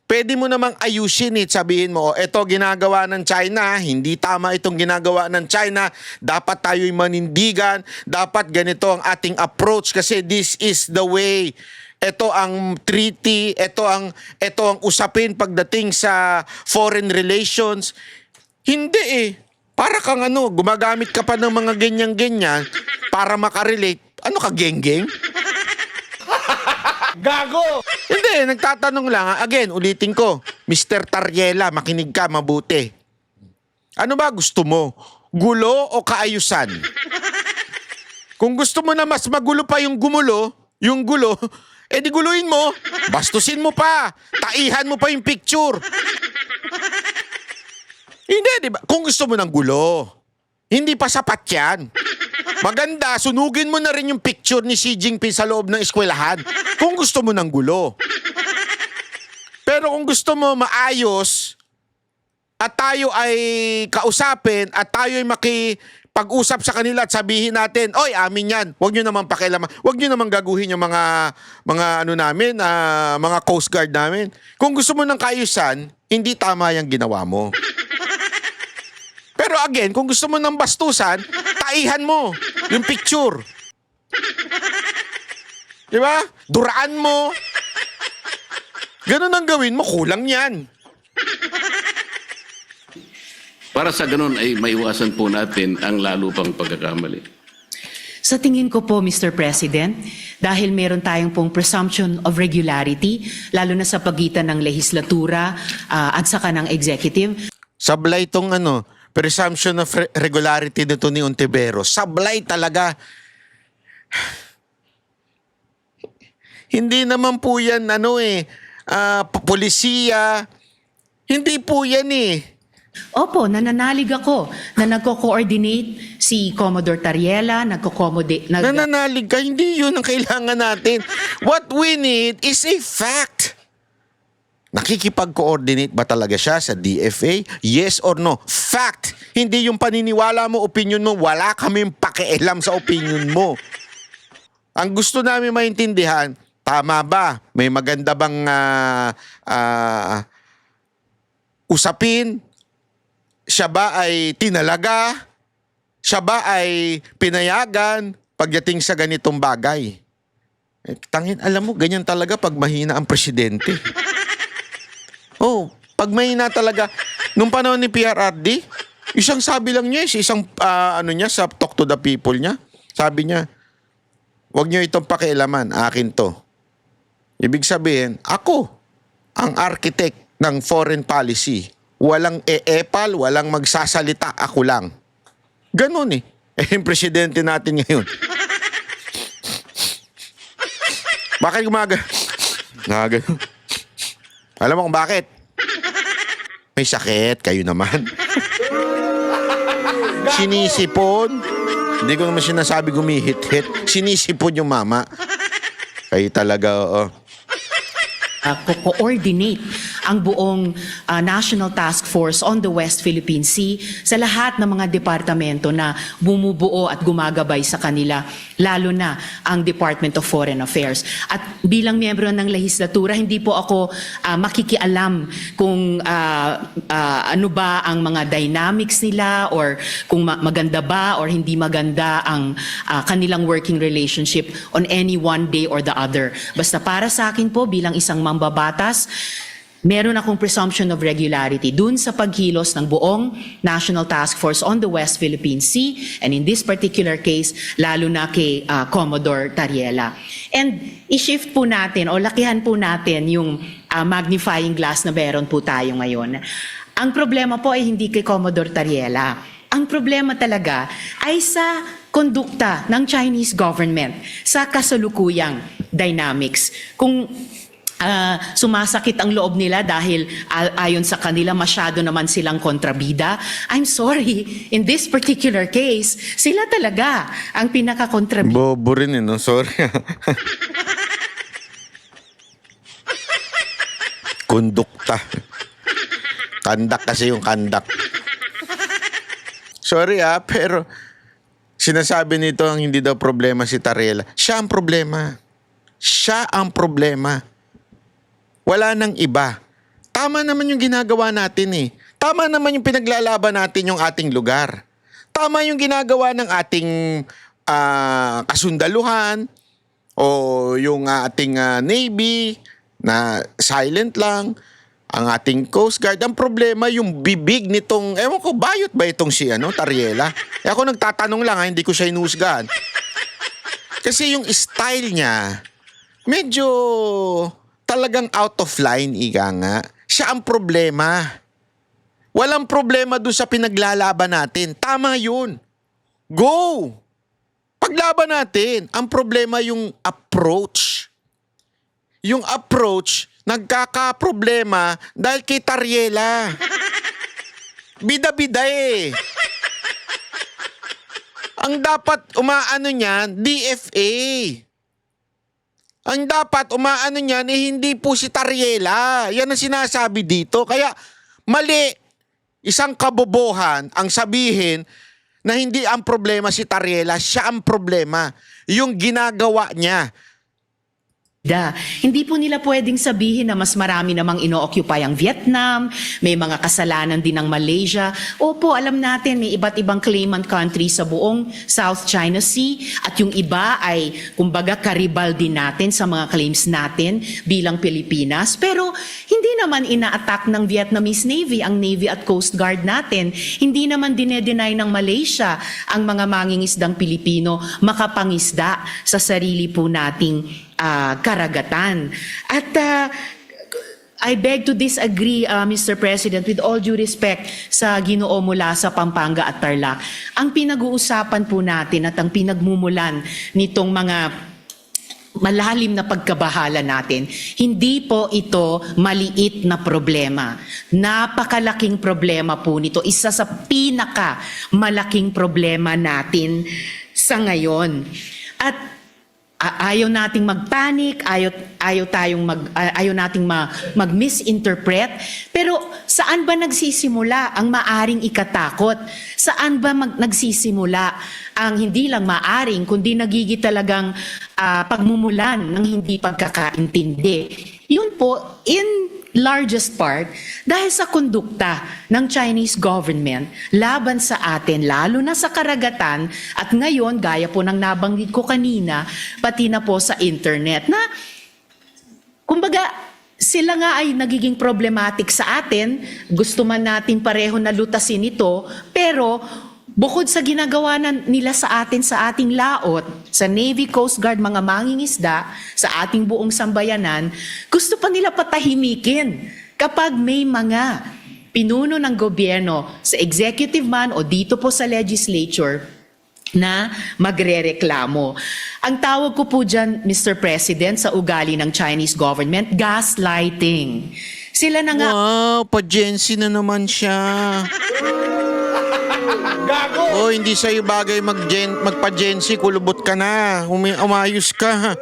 Pwede mo namang ayusin it. Sabihin mo, eto ginagawa ng China, hindi tama itong ginagawa ng China. Dapat tayo'y manindigan. Dapat ganito ang ating approach kasi this is the way. Ito ang treaty, ito ang usapin pagdating sa foreign relations. Hindi eh. Para kang gumagamit ka pa ng mga ganyan-ganyan para makarelate. Ano ka, geng-geng? Gago! Hindi, nagtatanong lang. Again, ulitin ko. Mr. Tariela, makinig ka mabuti. Ano ba gusto mo? Gulo o kaayusan? Kung gusto mo na mas magulo pa yung gulo, Eh di guluhin mo, bastusin mo pa, taihan mo pa yung picture. Hindi, di ba? Kung gusto mo ng gulo, hindi pa sapat yan. Maganda, sunugin mo na rin yung picture ni Xi Jinping sa loob ng eskwelahan kung gusto mo ng gulo. Pero kung gusto mo maayos at tayo ay kausapin at tayo ay makipag-usap sa kanila at sabihin natin, oy, amin yan. Huwag nyo naman pakialaman. Huwag nyo naman gaguhin yung mga ano namin, mga Coast Guard namin. Kung gusto mo ng kaayusan, hindi tama yung ginawa mo. Pero again, kung gusto mo ng bastusan, taihan mo yung picture. Di ba? Duraan mo. Ganun ang gawin mo, kulang yan. Para sa ganun ay maiwasan po natin ang lalo pang pagkakamali. Sa tingin ko po, Mr. President, dahil meron tayong pong presumption of regularity, lalo na sa pagitan ng lehislatura at saka ng executive, Sablay tong presumption of regularity nito ni Ontiveros. Sablay talaga. Hindi naman po yan polisiya. Hindi po yan eh. opo, nananalig ako na nagko-coordinate si Commodore Tariela, Nananalig ka, hindi yun ang kailangan natin. What we need is a fact. Nakikipag-coordinate ba talaga siya sa DFA? Yes or no? Fact. Hindi yung paniniwala mo, opinion mo. Wala kaming pakialam sa opinion mo. Ang gusto namin maintindihan, tama ba? May maganda bang usapin? Siya ba ay tinalaga? Siya ba ay pinayagan pagdating sa ganitong bagay? Tangin, alam mo, ganyan talaga pag mahina ang presidente. Oh, pag mahina talaga. Nung panahon ni PRRD, isang sabi lang niya, isang sa Talk to the People niya, sabi niya, huwag niyo itong pakialaman, akin to. Ibig sabihin, ako ang architect ng foreign policy. Walang eepal, walang magsasalita, ako lang. Ganun eh. Yung presidente natin ngayon. Bakit gumaga? Nagano. Alam mo kung bakit? May sakit, kayo naman. Sinisipon. Hindi ko naman sinasabi gumihit-hit. Sinisipon yung mama. Kayo talaga, oo. co-coordinate ang buong National Task Force on the West Philippine Sea sa lahat ng mga departamento na bumubuo at gumagabay sa kanila, lalo na ang Department of Foreign Affairs. At bilang miyembro ng lehislatura, hindi po ako makikialam kung ano ba ang mga dynamics nila or kung maganda ba or hindi maganda ang kanilang working relationship on any one day or the other. Basta para sa akin po, bilang isang mambabatas, meron akong presumption of regularity dun sa pagkilos ng buong National Task Force on the West Philippine Sea, and in this particular case, lalo na kay Commodore Tariela. And i-shift po natin o lakihan po natin yung magnifying glass na meron po tayo ngayon. Ang problema po ay hindi kay Commodore Tariela. Ang problema talaga ay sa kondukta ng Chinese government sa kasalukuyang dynamics. Kung sumasakit ang loob nila dahil ayon sa kanila masyado naman silang kontrabida, I'm sorry, in this particular case, sila talaga ang pinaka-kontrabida. Bobo rin no? Sorry. Kondukta. Kandak kasi yung kandak. Sorry pero sinasabi nito ang hindi daw problema si Tariela. Siya ang problema. Siya ang problema. Wala nang iba. Tama naman yung ginagawa natin eh. Tama naman yung pinaglalaban natin yung ating lugar. Tama yung ginagawa ng ating kasundaluhan o yung ating Navy na silent lang. Ang ating Coast Guard. Ang problema yung bibig nitong, ewan ko, bayot ba itong si Tariela? Ako nagtatanong lang, hindi ko siya inusgan. Kasi yung style niya, medyo talagang out of line, ika nga. Siya ang problema. Walang problema doon sa pinaglalaban natin. Tama yun. Go! Paglaban natin. Ang problema yung approach. yung approach nagkakaproblema dahil kay Tariela. Bida-bida eh. Ang dapat umaano niyan, DFA. Ang dapat umaano niyan hindi po si Tariela. Yan ang sinasabi dito. Kaya mali, isang kabobohan ang sabihin na hindi ang problema si Tariela, siya ang problema. Yung ginagawa niya. Hindi po nila pwedeng sabihin na mas marami namang ino-occupy ang Vietnam, may mga kasalanan din ng Malaysia. Opo, alam natin may iba't ibang claimant country sa buong South China Sea at yung iba ay kumbaga karibal din natin sa mga claims natin bilang Pilipinas. Pero hindi naman ina-attack ng Vietnamese Navy ang Navy at Coast Guard natin. Hindi naman dinedenay ng Malaysia ang mga mangingisdang Pilipino makapangisda sa sarili po nating karagatan. At I beg to disagree, Mr. President, with all due respect sa Ginoo mula sa Pampanga at Tarlac. Ang pinag-uusapan po natin at ang pinagmumulan nitong mga malalim na pagkabahala natin, hindi po ito maliit na problema. Napakalaking problema po nito. Isa sa malaking problema natin sa ngayon. At ayaw nating magpanic, ayaw nating mag-misinterpret. Pero saan ba nagsisimula ang maaring ikatakot? Saan ba nagsisimula ang hindi lang maaring, kundi nagigit talagang pagmumulan ng hindi pagkakaintindi? Yun po, in largest part, dahil sa kondukta ng Chinese government laban sa atin, lalo na sa karagatan, at ngayon, gaya po ng nabanggit ko kanina, pati na po sa internet, na kumbaga, sila nga ay nagiging problematic sa atin, gusto man natin pareho na lutasin ito, pero bukod sa ginagawa nila sa atin sa ating laot, sa Navy, Coast Guard, mga mangingisda, sa ating buong sambayanan, gusto pa nila patahimikin kapag may mga pinuno ng gobyerno sa executive man o dito po sa legislature na magrereklamo. Ang tawag ko po dyan, Mr. President, sa ugali ng Chinese government, gaslighting. Sila na nga... Wow, pa-Gen-Z na naman siya. Oh, hindi sa'yo bagay magpa-Gen-Z, kulubot ka na. Umayos ka.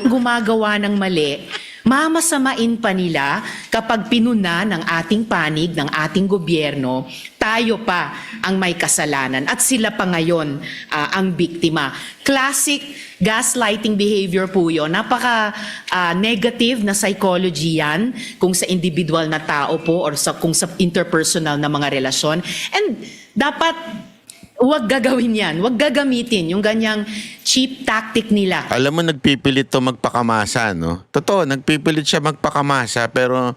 Gumagawa ng mali, mamasamain pa nila kapag pinuna ng ating panig, ng ating gobyerno, tayo pa ang may kasalanan at sila pa ngayon ang biktima. Classic gaslighting behavior po yun. Napaka-negative na psychology yan kung sa individual na tao po or kung sa interpersonal na mga relasyon. And dapat huwag gagawin yan. Huwag gagamitin yung ganyang cheap tactic nila. Alam mo, nagpipilit to magpakamasa, no? Totoo, nagpipilit siya magpakamasa, pero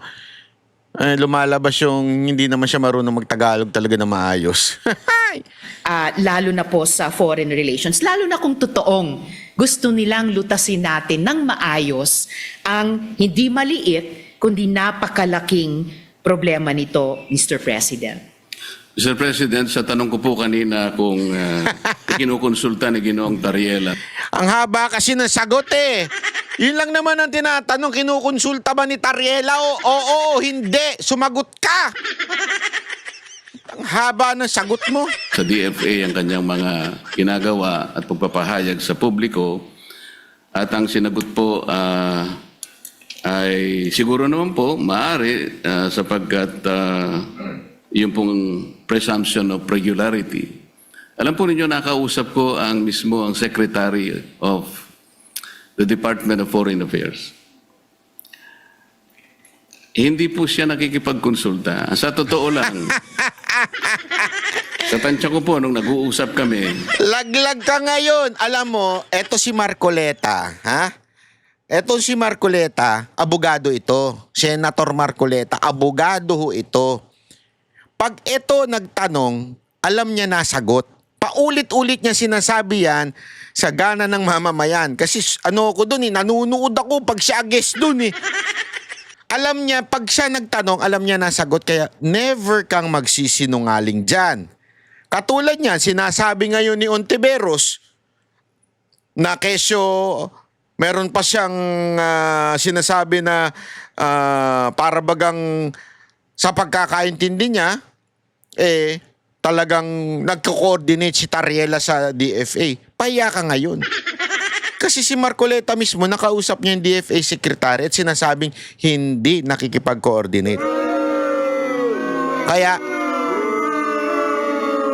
lumalabas yung hindi naman siya marunong magtagalog talaga na maayos. Lalo na po sa foreign relations. Lalo na kung totoong gusto nilang lutasin natin ng maayos ang hindi maliit, kundi napakalaking problema nito, Mr. President. Mr. President, sa tanong ko po kanina kung kinukonsulta ni Ginoong Tariela. Ang haba kasi ng sagot eh. Yun lang naman ang tinatanong, kinukonsulta ba ni Tariela? Oo, hindi. Sumagot ka. Ang haba ng sagot mo. Sa DFA ang kanyang mga ginagawa at pagpapahayag sa publiko. At ang sinagot po ay siguro naman po maaari sapagkat yung pong presumption of regularity. Alam po ninyo, nakausap ko ang Secretary of the Department of Foreign Affairs. Hindi po siya nakikipagkonsulta. Sa totoo lang, sa tansya ko po, nung nag-uusap kami, Laglag ka ngayon. Alam mo, eto si Marcoleta, ha? Eto si Marcoleta, abogado ito. Senator Marcoleta, abogado ho ito. Pag ito nagtanong, alam niya nasagot. Paulit-ulit niya sinasabi yan sa gana ng mamamayan. Kasi ano ko dun nanunood ako pag siya guest dun Alam niya, pag siya nagtanong, alam niya nasagot. Kaya never kang magsisinungaling dyan. Katulad niyan, sinasabi ngayon ni Ontiveros, na kesyo meron pa siyang sinasabi na para bagang sa pagkakaintindi niya, talagang nagko-coordinate si Tariela sa DFA. Pahiya ka ngayon. Kasi si Marcoleta mismo, nakausap niya yung DFA secretary at sinasabing hindi nakikipag-coordinate. Kaya,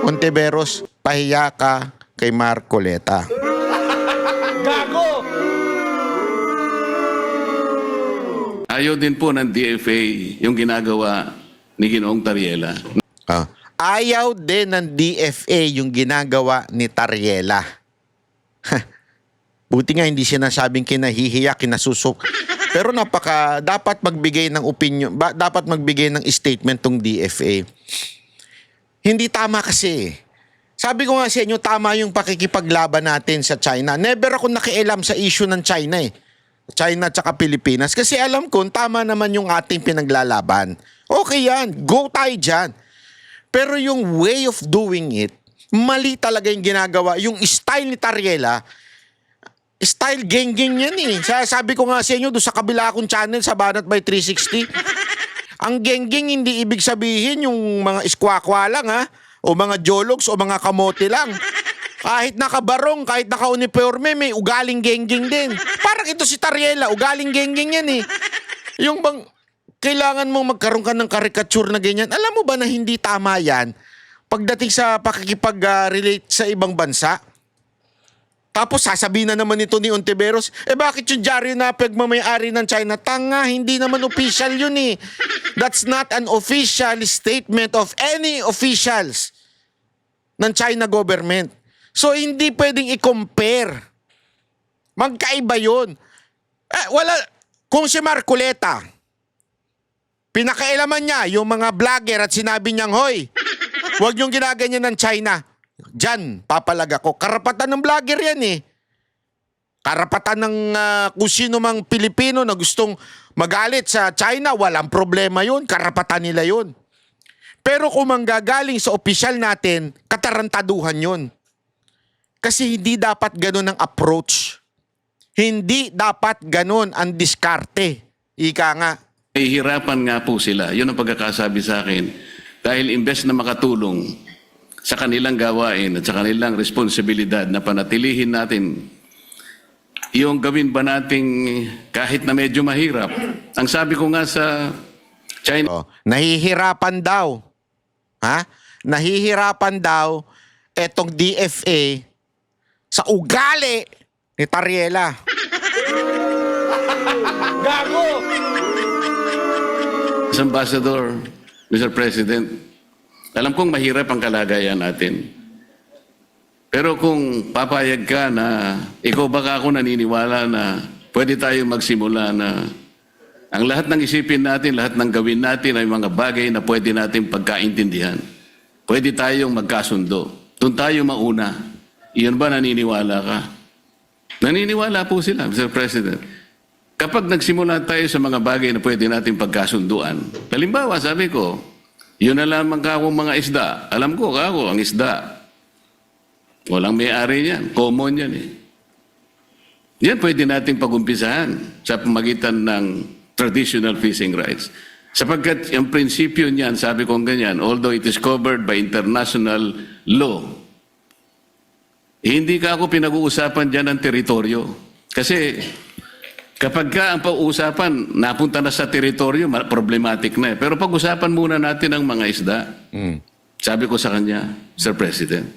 Ontiveros, pahiya ka kay Marcoleta. Ayaw din po ng DFA yung ginagawa ni Ginoong Tariela. Ayaw din ng DFA yung ginagawa ni Tariela. Buti nga hindi sinasabing kinahihiya, kinasusok. Pero dapat magbigay ng opinion, dapat magbigay ng statement tong DFA. Hindi tama kasi. Sabi ko nga sa inyo, tama yung pakikipaglaban natin sa China. Never ako nakialam sa issue ng China China at saka Pilipinas. Kasi alam ko, tama naman yung ating pinaglalaban. Okay yan, go tayo dyan. Pero yung way of doing it, mali talaga yung ginagawa. Yung style ni Tariela, style geng-geng yan Sabi ko nga sa inyo, doon sa kabila akong channel sa Banat by 360, ang geng-geng hindi ibig sabihin yung mga iskwakwa lang o mga jologs o mga kamote lang. Kahit nakabarong, kahit naka-uniforme, may ugaling geng-geng din. Parang ito si Tariela, ugaling geng-geng yan Yung bang kailangan mong magkaroon ka ng karikature na ganyan. Alam mo ba na hindi tama yan pagdating sa pakikipag-relate sa ibang bansa? Tapos sasabihin na naman ito ni Ontiveros, bakit yung dyaryo na pagmamayari ng China? Tanga, hindi naman official yun That's not an official statement of any officials ng China government. So hindi pwedeng i-compare. Magkaiba yun. Wala. Kung si Marcoleta, pinakailaman niya yung mga vlogger at sinabi niyang, hoy, huwag niyong ginaganyan ng China. Diyan, papalag ako. Karapatan ng vlogger yan Karapatan ng kung sino mang Pilipino na gustong magalit sa China, walang problema yun. Karapatan nila yun. Pero kung manggagaling sa opisyal natin, katarantaduhan yun. Kasi hindi dapat ganun ang approach. Hindi dapat ganun ang diskarte. Ika nga. Hihirapan nga po sila. Yun ang pagkakasabi sa akin. Dahil imbes na makatulong sa kanilang gawain at sa kanilang responsibilidad na panatilihin natin yung gawin ba nating kahit na medyo mahirap. Ang sabi ko nga sa China... nahihirapan daw. Nahihirapan daw etong DFA sa ugali ni Tariela. Gago! Ambassador, Mr. President, alam kong mahirap ang kalagayan natin. Pero kung papayag ka na ikaw baka ako naniniwala na pwede tayong magsimula na ang lahat ng isipin natin, lahat ng gawin natin ay mga bagay na pwede natin pagkaintindihan. Pwede tayong magkasundo. Doon tayo mauna. Iyon ba naniniwala ka? Naniniwala po sila, Mr. President. Kapag nagsimula tayo sa mga bagay na pwede natin pagkasunduan, halimbawa, sabi ko, yun na lamang akong mga isda. Alam ko, ako, ang isda. Walang may-ari niyan. Common yan Yan pwede nating pag-umpisahan sa pamagitan ng traditional fishing rights. Sapagkat yung prinsipyo niyan, sabi kong ganyan, although it is covered by international law, hindi ka ako pinag-uusapan dyan ng teritoryo. Kasi kapag ka ang pag-uusapan, napunta na sa teritoryo, problematic na Pero pag-usapan muna natin ang mga isda. Sabi ko sa kanya, Sir President,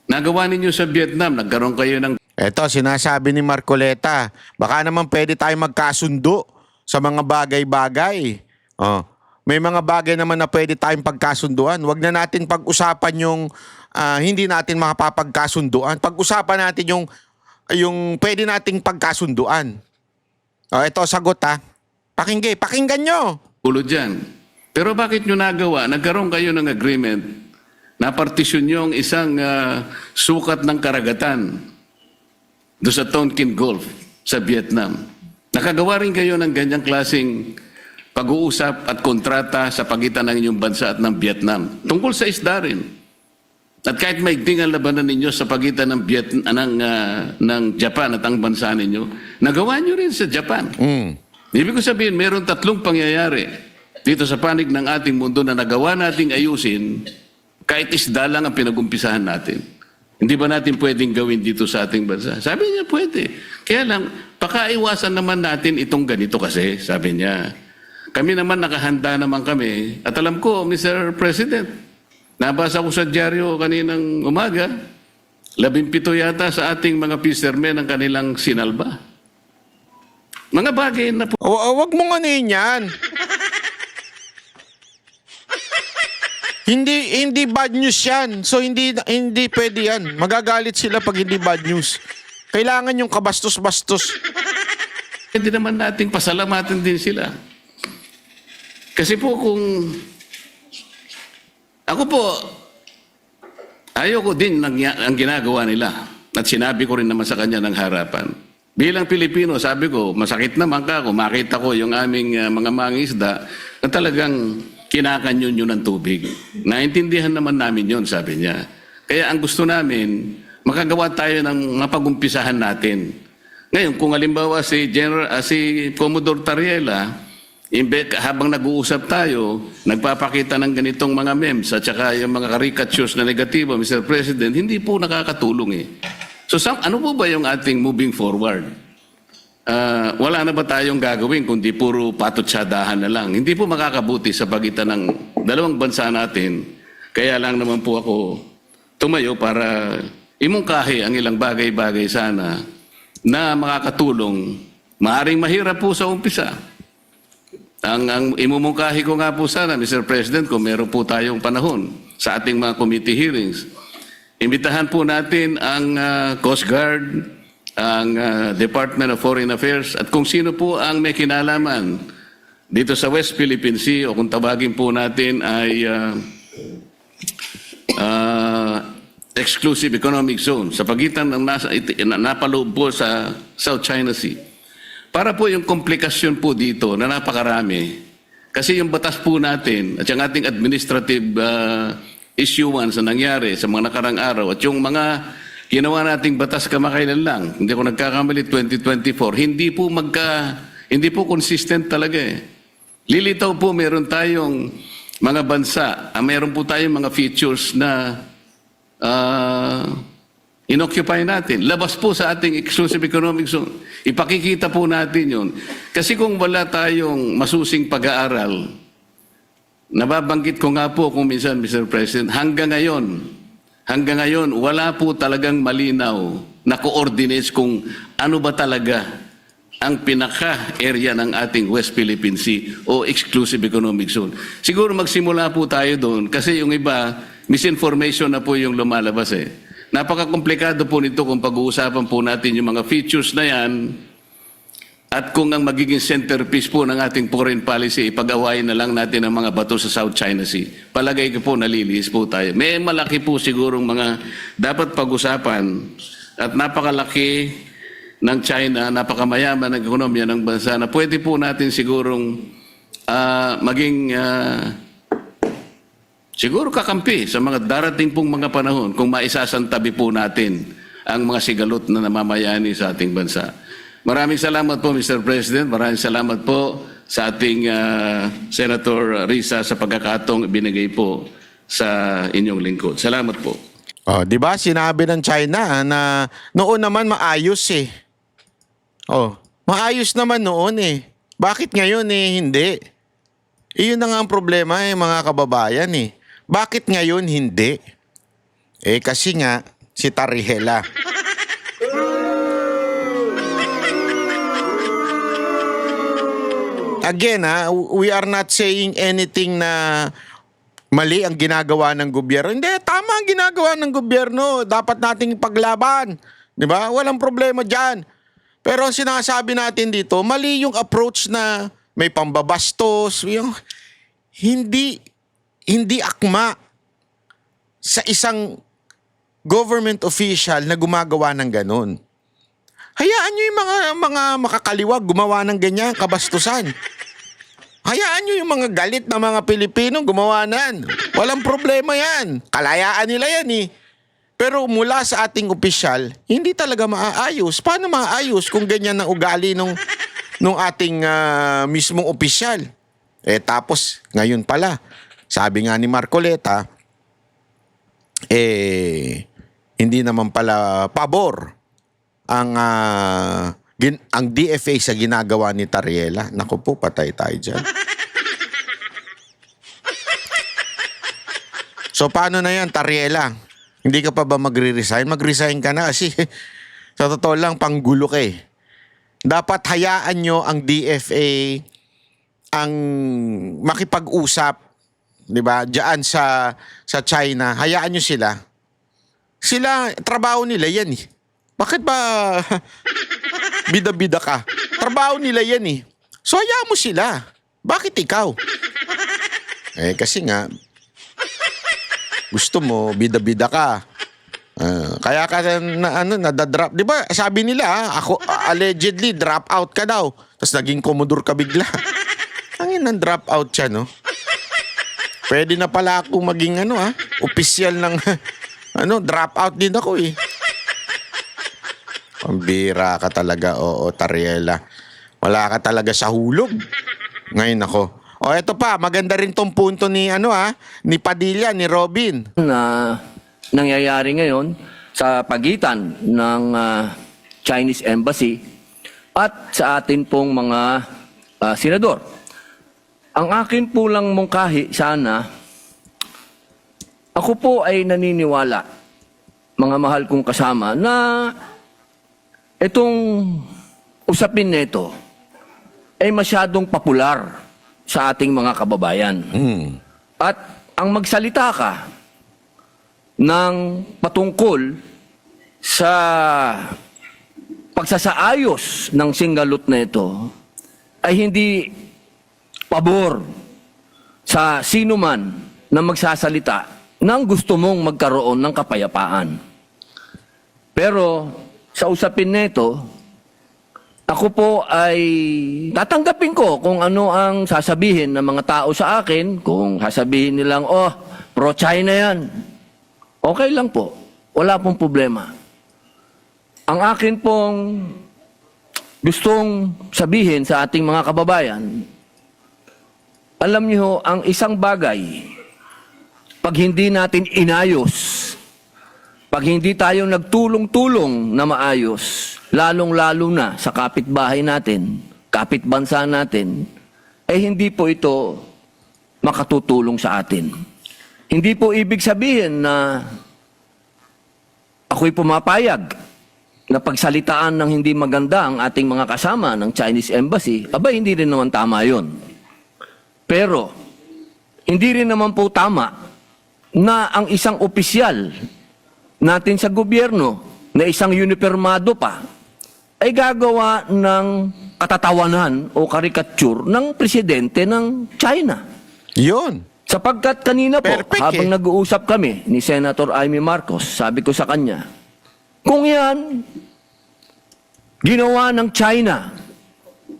nagawa ninyo sa Vietnam, nagkaroon kayo ng... Eto, sinasabi ni Marcoleta, baka naman pwede tayo magkasundo sa mga bagay-bagay. May mga bagay naman na pwede tayong pagkasunduan. Huwag na natin pag-usapan yung hindi natin makapapagkasunduan. Pag-usapan natin yung pwede nating pagkasunduan. Ito, sagot Pakinggan nyo. Ulo dyan. Pero bakit nyo nagawa? Nagkaroon kayo ng agreement na partisyon nyo ang isang sukat ng karagatan doon sa Tonkin Gulf sa Vietnam. Nakagawa rin kayo ng ganyang klaseng pag-uusap at kontrata sa pagitan ng inyong bansa at ng Vietnam. Tungkol sa isda rin. At kahit maigting ang labanan ninyo sa pagitan ng ng Japan at ang bansa ninyo, nagawa nyo rin sa Japan. Ibig ko sabihin, meron tatlong pangyayari dito sa panig ng ating mundo na nagawa nating ayusin kahit isda lang ang pinag-umpisahan natin. Hindi ba natin pwedeng gawin dito sa ating bansa? Sabi niya, pwede. Kaya lang, pakaiwasan naman natin itong ganito kasi, sabi niya. Kami naman nakahanda naman kami. At alam ko, Mr. President, nabasa ko sa dyaryo kaninang umaga, 17 yata sa ating mga fishermen ang kanilang sinalba. Mga bagay na po. Wag mong anuhin yan. Hindi bad news yan. So hindi pwede yan. Magagalit sila pag hindi bad news. Kailangan yung kabastos-bastos. Hindi naman nating pasalamatan din sila. Kasi po kung ako po, ayoko din ang ginagawa nila. At sinabi ko rin naman sa kanya ng harapan. Bilang Pilipino, sabi ko, masakit naman ka kung makita ko yung aming mga mangisda na talagang kinakanyon yun ng tubig. Naintindihan naman namin yun, sabi niya. Kaya ang gusto namin, makagawa tayo ng mapagumpisahan natin. Ngayon, kung halimbawa si Commodore Tariela, habang nag-uusap tayo, nagpapakita ng ganitong mga memes at saka yung mga caricatures na negatibo, Mr. President, hindi po nakakatulong eh. So ano po ba yung ating moving forward? Wala na ba tayong gagawin kundi puro patutsadahan na lang? Hindi po makakabuti sa pagitan ng dalawang bansa natin. Kaya lang naman po ako tumayo para imungkahi ang ilang bagay-bagay sana na makakatulong. Maaring mahirap po sa umpisa. Ang imumungkahi ko nga po sana, Mr. President, kung meron po tayong panahon sa ating mga committee hearings, imbitahan po natin ang Coast Guard, ang Department of Foreign Affairs, at kung sino po ang may kinalaman dito sa West Philippine Sea, o kung tawagin po natin ay Exclusive Economic Zone, sa pagitan ng napaloob po sa South China Sea. Para po yung komplikasyon po dito na napakarami, kasi yung batas po natin at yung ating administrative issuance na nangyari sa mga nakarang araw at yung mga ginawa nating batas kamakailan lang, hindi ko nagkakamali 2024, hindi po consistent talaga eh. Lilitaw po meron tayong mga bansa, meron po tayong mga features na inoccupy natin. Labas po sa ating exclusive economic zone. Ipakikita po natin yun. Kasi kung wala tayong masusing pag-aaral, nababanggit ko nga po kung minsan, Mr. President, hanggang ngayon, wala po talagang malinaw na coordinates kung ano ba talaga ang pinaka-area ng ating West Philippine Sea o exclusive economic zone. Siguro magsimula po tayo doon kasi yung iba, misinformation na po yung lumalabas eh. Napaka-komplikado po nito kung pag-uusapan po natin yung mga features na yan at kung ang magiging centerpiece po ng ating foreign policy, ipag-awayin na lang natin ang mga bato sa South China Sea. Palagay ko po nalilihis po tayo. May malaki po sigurong mga dapat pag-usapan at napakalaki ng China, napakamayaman ng ekonomiya ng bansa na pwede po natin sigurong maging siguro kakampi sa mga darating pong mga panahon kung maisasantabi po natin ang mga sigalot na namamayani sa ating bansa. Maraming salamat po, Mr. President. Maraming salamat po sa ating Senator Risa sa pagkakataong binigay po sa inyong lingkod. Salamat po. Oh, 'di ba? Sinabi ng China na noon naman maayos eh. Oh, maayos naman noon eh. Bakit ngayon eh hindi? Iyon na nga ang problema eh, mga kababayan eh. Bakit ngayon hindi? Eh kasi nga si Tariela. Again, we are not saying anything na mali ang ginagawa ng gobyerno. Hindi, tama ang ginagawa ng gobyerno. Dapat nating ipaglaban. Di ba? Walang problema dyan. Pero ang sinasabi natin dito, mali yung approach na may pambabastos. Yung, hindi akma sa isang government official na gumagawa ng ganun. Hayaan nyo yung mga makakaliwag gumawa ng ganyan, kabastusan. Hayaan nyo yung mga galit na mga Pilipino gumawa nan. Walang problema yan. Kalayaan nila yan eh. Pero mula sa ating opisyal, hindi talaga maaayos. Paano maaayos kung ganyan ang ugali nung ating mismong opisyal? Tapos, ngayon pala, sabi nga ni Marcoleta, hindi naman pala pabor ang DFA sa ginagawa ni Tariela. Naku po, patay tayo dyan. So, paano na yan, Tariela? Hindi ka pa ba magre-resign? Mag-resign ka na kasi sa totoo lang, panggulo ka eh. Dapat hayaan nyo ang DFA ang makipag-usap, di ba? Diyan sa China, hayaan nyo sila. Sila, trabaho nila yan eh. Bakit ba bida-bida ka? Trabaho nila yan eh. So, hayaan mo sila. Bakit ikaw? Kasi nga, gusto mo, bida-bida ka. Kaya ka nadadrop. Di ba, sabi nila, ako, allegedly, drop out ka daw. Tapos naging Commodore ka bigla. Ang inang drop out siya, no? Pwede na pala ako maging, opisyal ng, drop out din ako eh. Pambira ka talaga, oo, Tariela. Wala ka talaga sa hulog. Ngayon ako. Eto pa, maganda rin tong punto ni ni Padilla, ni Robin. Na nangyayari ngayon sa pagitan ng Chinese Embassy at sa atin pong mga senador. Ang akin po lang mungkahi sana, ako po ay naniniwala, mga mahal kong kasama, na itong usapin nito ay masyadong popular sa ating mga kababayan. At ang magsalita ka ng patungkol sa pagsasaayos ng singgalot na ito ay hindi pabor sa sino man na magsasalita nang gusto mong magkaroon ng kapayapaan. Pero sa usapin nito, ako po ay tatanggapin ko kung ano ang sasabihin ng mga tao sa akin. Kung sasabihin nilang, pro-China yan. Okay lang po. Wala pong problema. Ang akin pong gustong sabihin sa ating mga kababayan, alam niyo, ang isang bagay, pag hindi natin inayos, pag hindi tayo nagtulong-tulong na maayos, lalong-lalo na sa kapitbahay natin, kapitbansa natin, hindi po ito makatutulong sa atin. Hindi po ibig sabihin na ako'y pumapayag na pagsalitaan ng hindi maganda ang ating mga kasama ng Chinese Embassy. Hindi rin naman tama yun. Pero, hindi rin naman po tama na ang isang opisyal natin sa gobyerno na isang unipermado pa ay gagawa ng katatawanan o karikature ng presidente ng China. Yun. Sapagkat kanina po, Perfect, habang nag-uusap kami ni Senator Amy Marcos, sabi ko sa kanya, kung yan ginawa ng China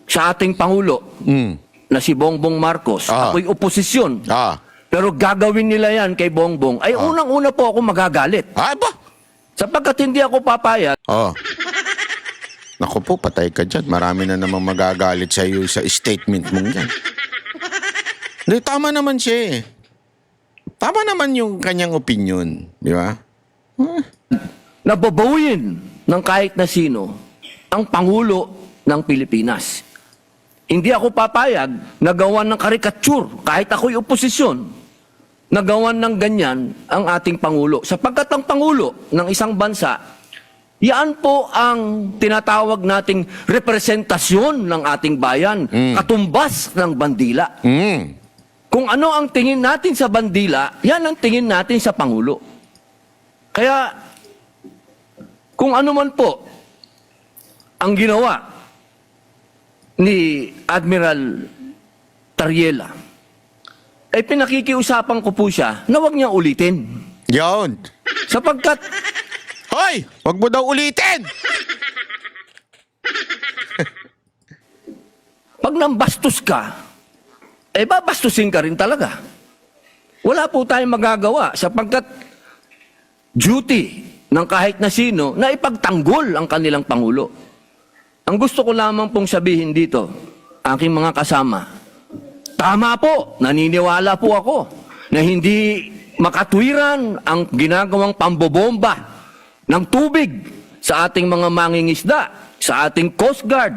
sa ating Pangulo na si Bongbong Marcos, ako'y oposisyon, pero gagawin nila yan kay Bongbong, ay unang-una po ako magagalit. Ba? Sapagkat hindi ako papayag. Naku po, patay ka dyan. Marami na namang magagalit sa iyo sa statement mong yan. Hindi, tama naman siya eh. Tama naman yung kanyang opinion. Di ba? Nababawiin ng kahit na sino ang Pangulo ng Pilipinas. Hindi ako papayag na gawan ng karikature kahit ako'y oposisyon. Nagawan ng ganyan ang ating Pangulo. Sapagkat ang Pangulo ng isang bansa, yan po ang tinatawag nating representasyon ng ating bayan, katumbas ng bandila. Kung ano ang tingin natin sa bandila, yan ang tingin natin sa Pangulo. Kaya, kung ano man po ang ginawa ni Admiral Tariela, ay pinakikiusapan ko po siya na huwag niya ulitin. Yun. Sapagkat, Hoy! Huwag mo daw ulitin! pag nambastos ka, babastusin ka rin talaga. Wala po tayong magagawa sapagkat duty ng kahit na sino na ipagtanggol ang kanilang Pangulo. Ang gusto ko lamang pong sabihin dito, aking mga kasama, tama po, naniniwala po ako na hindi makatwiran ang ginagawang pambobomba ng tubig sa ating mga mangingisda, sa ating Coast Guard.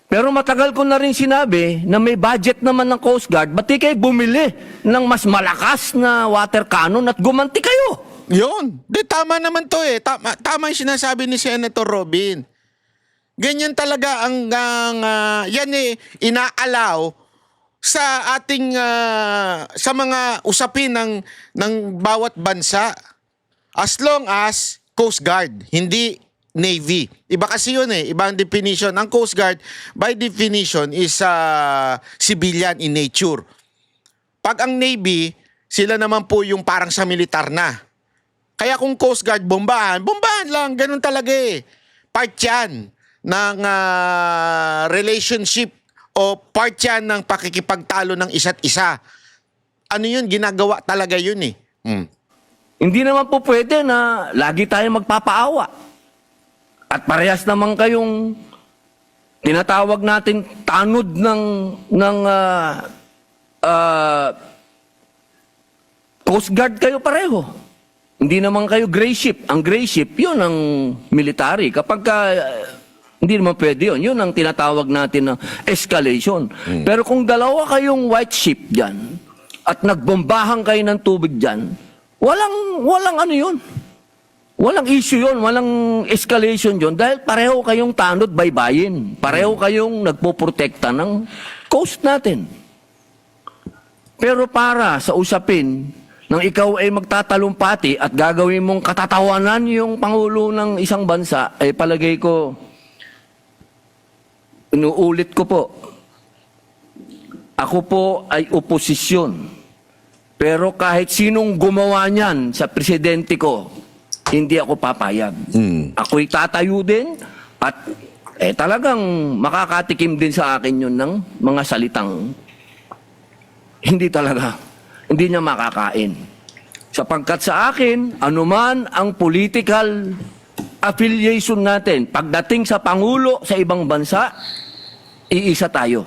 Pero matagal ko na rin sinabi na may budget naman ng Coast Guard, ba't di kayo bumili ng mas malakas na water cannon at gumanti kayo? Yun. Di, tama naman to eh. Tama yung sinasabi ni Senator Robin. Ganyan talaga yan eh, inaalaw sa ating, sa mga usapin ng bawat bansa. As long as Coast Guard, hindi Navy. Iba kasi yun eh. Iba ang definition. Ang Coast Guard, by definition, is civilian in nature. Pag ang Navy, sila naman po yung parang sa militar na. Kaya kung Coast Guard, bombahan lang. Ganun talaga eh. Part yan ng relationship o part yan ng pakikipagtalo ng isa't isa. Ano yun? Ginagawa talaga yun eh. Hindi naman po pwede na lagi tayo magpapaawa. At parehas naman kayong tinatawag natin tanod ng Coast Guard kayo pareho. Hindi naman kayo gray ship. Ang gray ship, yun ang military. Kapag hindi naman pwede yun. Yun ang tinatawag natin na escalation. Pero kung dalawa kayong white ship dyan at nagbombahan kayo ng tubig dyan, walang ano yun. Walang issue yun, walang escalation yun dahil pareho kayong tanod baybayin. Pareho kayong nagpoprotekta ng coast natin. Pero para sa usapin nang ikaw ay magtatalumpati at gagawin mong katatawanan yung Pangulo ng isang bansa, ay palagay ko, inuulit ko po, ako po ay oposisyon. Pero kahit sinong gumawa niyan sa presidente ko, hindi ako papayag. Ako'y tatayo din at talagang makakatikim din sa akin yun ng mga salitang hindi niya makakain. Sapagkat sa akin, anuman ang political affiliation natin, pagdating sa Pangulo sa ibang bansa, iisa tayo.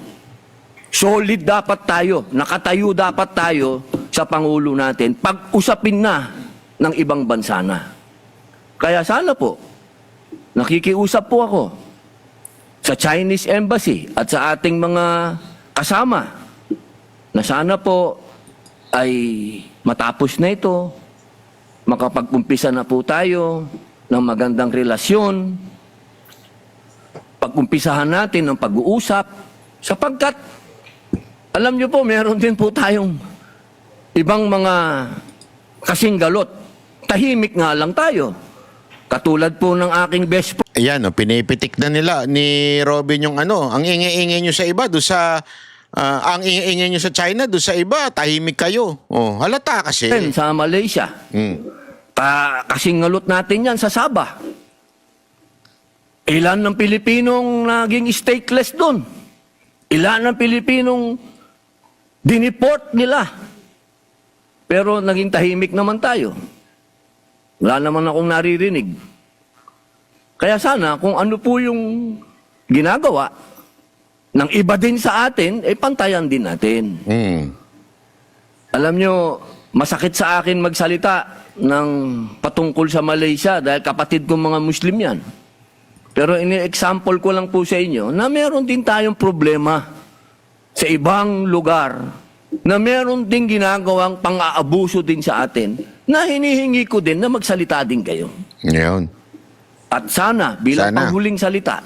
Solid dapat tayo, nakatayo dapat tayo sa Pangulo natin, pag-usapin na ng ibang bansa na. Kaya sana po, nakikiusap po ako sa Chinese Embassy at sa ating mga kasama na sana po ay matapos na ito, makapag-umpisa na po tayo ng magandang relasyon, pag-umpisahan natin ng pag-uusap, sapagkat, alam niyo po, meron din po tayong ibang mga kasinggalot. Tahimik nga lang tayo. Katulad po ng aking best friend. Ayan, pinipitik na nila ni Robin yung ang ingay-ingay nyo sa iba, ang ingay-ingay nyo sa China, doon sa iba, tahimik kayo. Oh, halata kasi. Sa Malaysia. Kasingalot natin yan sa Sabah. Ilan ng Pilipinong naging stateless doon? Ilan ng Pilipinong diniport nila? Pero naging tahimik naman tayo. Wala naman akong naririnig. Kaya sana kung ano po yung ginagawa ng iba din sa atin, pantayan din natin. Alam nyo, masakit sa akin magsalita ng patungkol sa Malaysia dahil kapatid kong mga Muslim yan. Pero ini-example ko lang po sa inyo na meron din tayong problema sa ibang lugar na meron din ginagawang pang-aabuso din sa atin na hinihingi ko din na magsalita din kayo. Yun. At sana, bilang panghuling salita,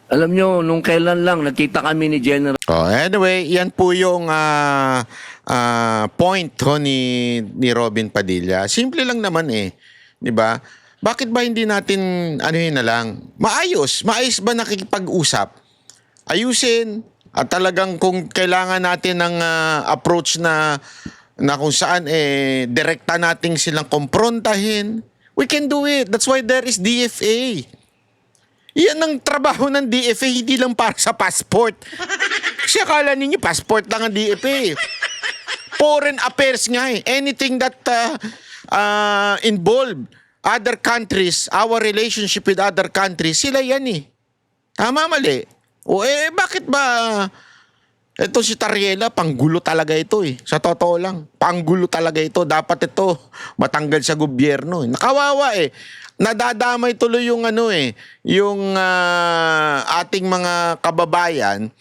alam nyo, nung kailan lang, nagkita kami ni General. Anyway, yan po yung point ni Robin Padilla. Simple lang naman eh. Di ba? Bakit ba hindi natin, na lang, maayos ba nakikipag-usap? Ayusin, at talagang kung kailangan natin ng approach na kung saan direkta nating silang komprontahin, we can do it. That's why there is DFA. Yan ang trabaho ng DFA, hindi lang para sa passport. Kasi akala ninyo, passport lang ang DFA. Foreign affairs nga eh. Anything that involve other countries, our relationship with other countries, sila yan eh. Tama, mali. O bakit ba ito si Tariela, panggulo talaga ito eh. Sa totoo lang, panggulo talaga ito. Dapat ito matanggal sa gobyerno. Nakawawa eh. Nadadamay tuloy yung yung ating mga kababayan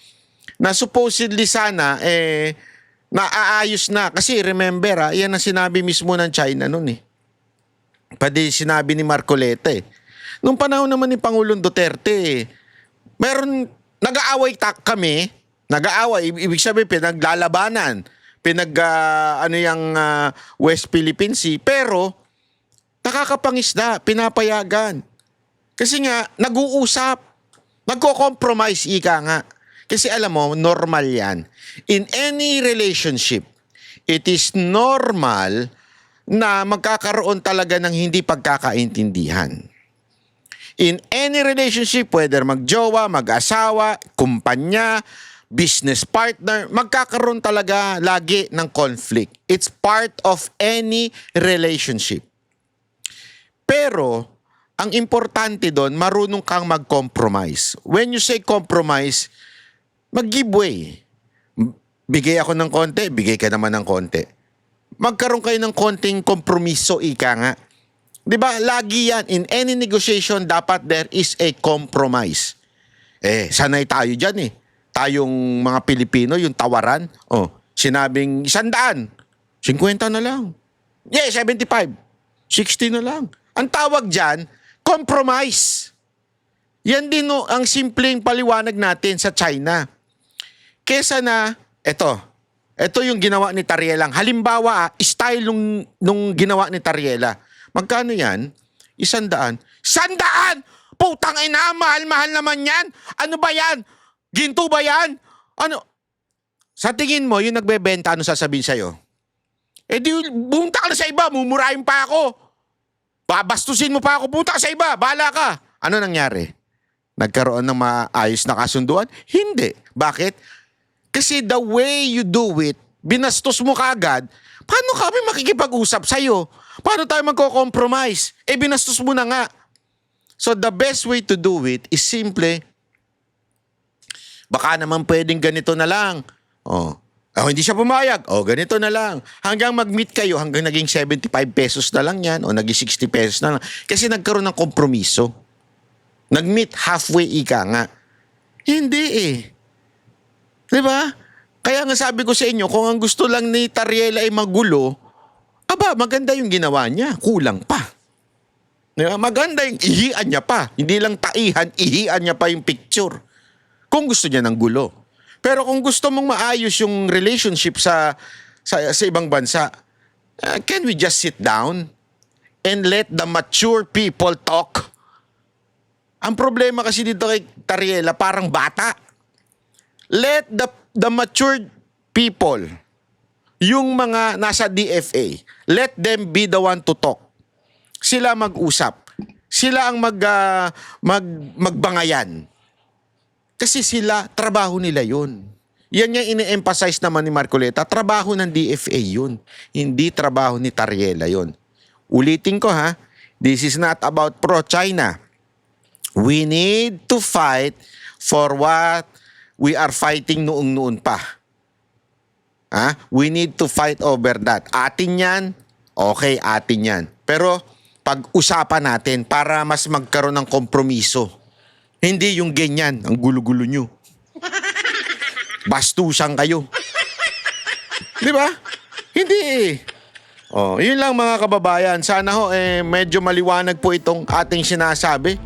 na supposedly sana naaayos na. Kasi remember yan ang sinabi mismo ng China noon eh. Pati sinabi ni Marcoleta eh. Nung panahon naman ni Pangulong Duterte meron, nag-aaway kami, nag-aaway, ibig sabihin pinaglalabanan, West Philippine Sea, pero nakakapangisda, pinapayagan. Kasi nga, nag-uusap, nagko-compromise, ika nga. Kasi alam mo, normal yan. In any relationship, it is normal na magkakaroon talaga ng hindi pagkakaintindihan. In any relationship, whether magjowa, mag-asawa, kumpanya, business partner, magkakaroon talaga lagi ng conflict. It's part of any relationship. Pero, ang importante doon, marunong kang mag-compromise. When you say compromise, mag-give way. Bigay ako ng konti, bigay ka naman ng konti. Magkaroon kayo ng konting kompromiso, ika nga. 'Di ba? Lagi yan. In any negotiation, dapat there is a compromise. Sanay tayo dyan eh. Tayong mga Pilipino, yung tawaran. Sinabing 100. 50 na lang. 75. 60 na lang. Ang tawag dyan, compromise. Yan din ang simpleng paliwanag natin sa China. Kesa na, ito yung ginawa ni Tariela. Halimbawa, style nung ginawa ni Tariela. Magkano yan? 100. 100! Putang ina, mahal-mahal naman yan. Ano ba yan? Ginto ba yan? Ano? Sa tingin mo, yung nagbebenta, ano sasabihin sa'yo? Di, bumunta ka na sa iba, mumurahin pa ako. Babastusin mo pa ako, bumunta ka sa iba, bahala ka. Ano nangyari? Nagkaroon ng maayos na kasunduan? Hindi. Bakit? Kasi the way you do it, binastos mo kaagad, paano kami makikipag-usap sa'yo? Paano tayo magko-compromise? Binastos mo na nga. So the best way to do it is simple, baka naman pwedeng ganito na lang. Hindi siya pumayag. Ganito na lang. Hanggang mag-meet kayo, hanggang naging 75 pesos na lang yan, o naging 60 pesos na lang. Kasi nagkaroon ng kompromiso. Nag-meet halfway, ika nga. Hindi eh. Diba? Kaya nga sabi ko sa inyo, kung ang gusto lang ni Tariela ay magulo, maganda yung ginawa niya. Kulang pa. Diba? Maganda yung ihian niya pa. Hindi lang taihan, ihian niya pa yung picture. Kung gusto niya ng gulo. Pero kung gusto mong maayos yung relationship sa ibang bansa, can we just sit down and let the mature people talk? Ang problema kasi dito kay Tariela, parang bata. Let the matured people, yung mga nasa DFA, let them be the one to talk. Sila mag-usap. Sila ang magbangayan. Kasi sila, trabaho nila yun. Yan yung ine-emphasize naman ni Marcoleta, trabaho ng DFA yun. Hindi trabaho ni Tariela yun. Ulitin ko ha, this is not about pro-China. We need to fight for what we are fighting noon pa. We need to fight over that. Atin yan, okay, atin yan. Pero pag-usapan natin para mas magkaroon ng kompromiso. Hindi yung ganyan, ang gulo-gulo nyo. Bastusan kayo. Di ba? Hindi eh. Yun lang mga kababayan. Sana medyo maliwanag po itong ating sinasabi.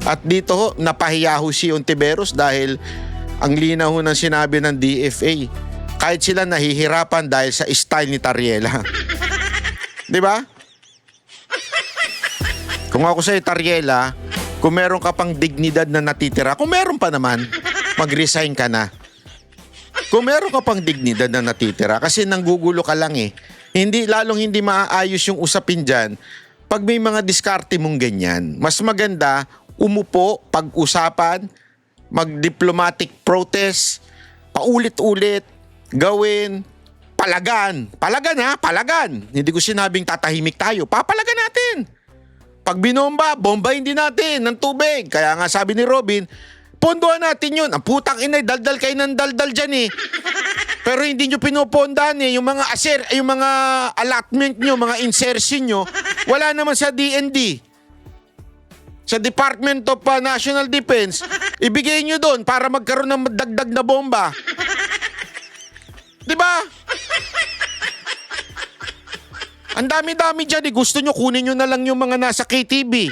At dito napahiya si Ontiveros dahil ang linaw ng sinabi ng DFA. Kahit sila nahihirapan dahil sa style ni Tariela. Di ba? Kung ako sa'yo, Tariela, kung meron ka pang dignidad na natitira, kung meron pa naman, mag-resign ka na. Kung meron ka pang dignidad na natitira, kasi nanggugulo ka lang eh. Lalong hindi maaayos yung usapin dyan pag may mga diskarte mong ganyan. Mas maganda, umupo, pag-usapan, mag-diplomatic protest, paulit-ulit, gawin, palagan. Palagan ha, palagan. Hindi ko sinabing tatahimik tayo. Papalagan natin. Pag binomba, bombahin din natin ng tubig. Kaya nga sabi ni Robin, pondohan natin yun. Ang putang inay, daldal kayo ng daldal dyan eh. Pero hindi nyo pinupondahan eh. Yung mga yung mga allotment nyo, mga insertion nyo, wala naman sa DND. Sa Department of National Defense, ibigay nyo doon para magkaroon ng dagdag na bomba. Di ba? Ang dami-dami dyan eh. Gusto nyo, kunin nyo na lang yung mga nasa KTV.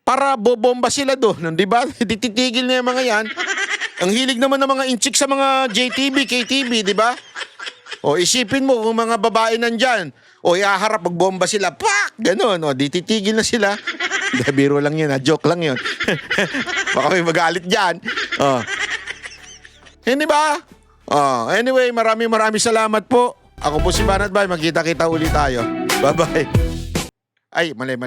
Para bobomba sila doon. Di ba? Titigil na yung mga yan. Ang hilig naman ng mga inchik sa mga JTV, KTV, di ba? O isipin mo kung mga babae nandyan. O iaharap, magbomba sila. Pak! Ganon. O di titigil na sila. Biro lang yun, joke lang yun. Baka may magalit dyan. Hindi ba? Anyway, maraming salamat po. Ako po si Banat Bay. Magkita-kita ulit tayo. Bye-bye. Ay, mali.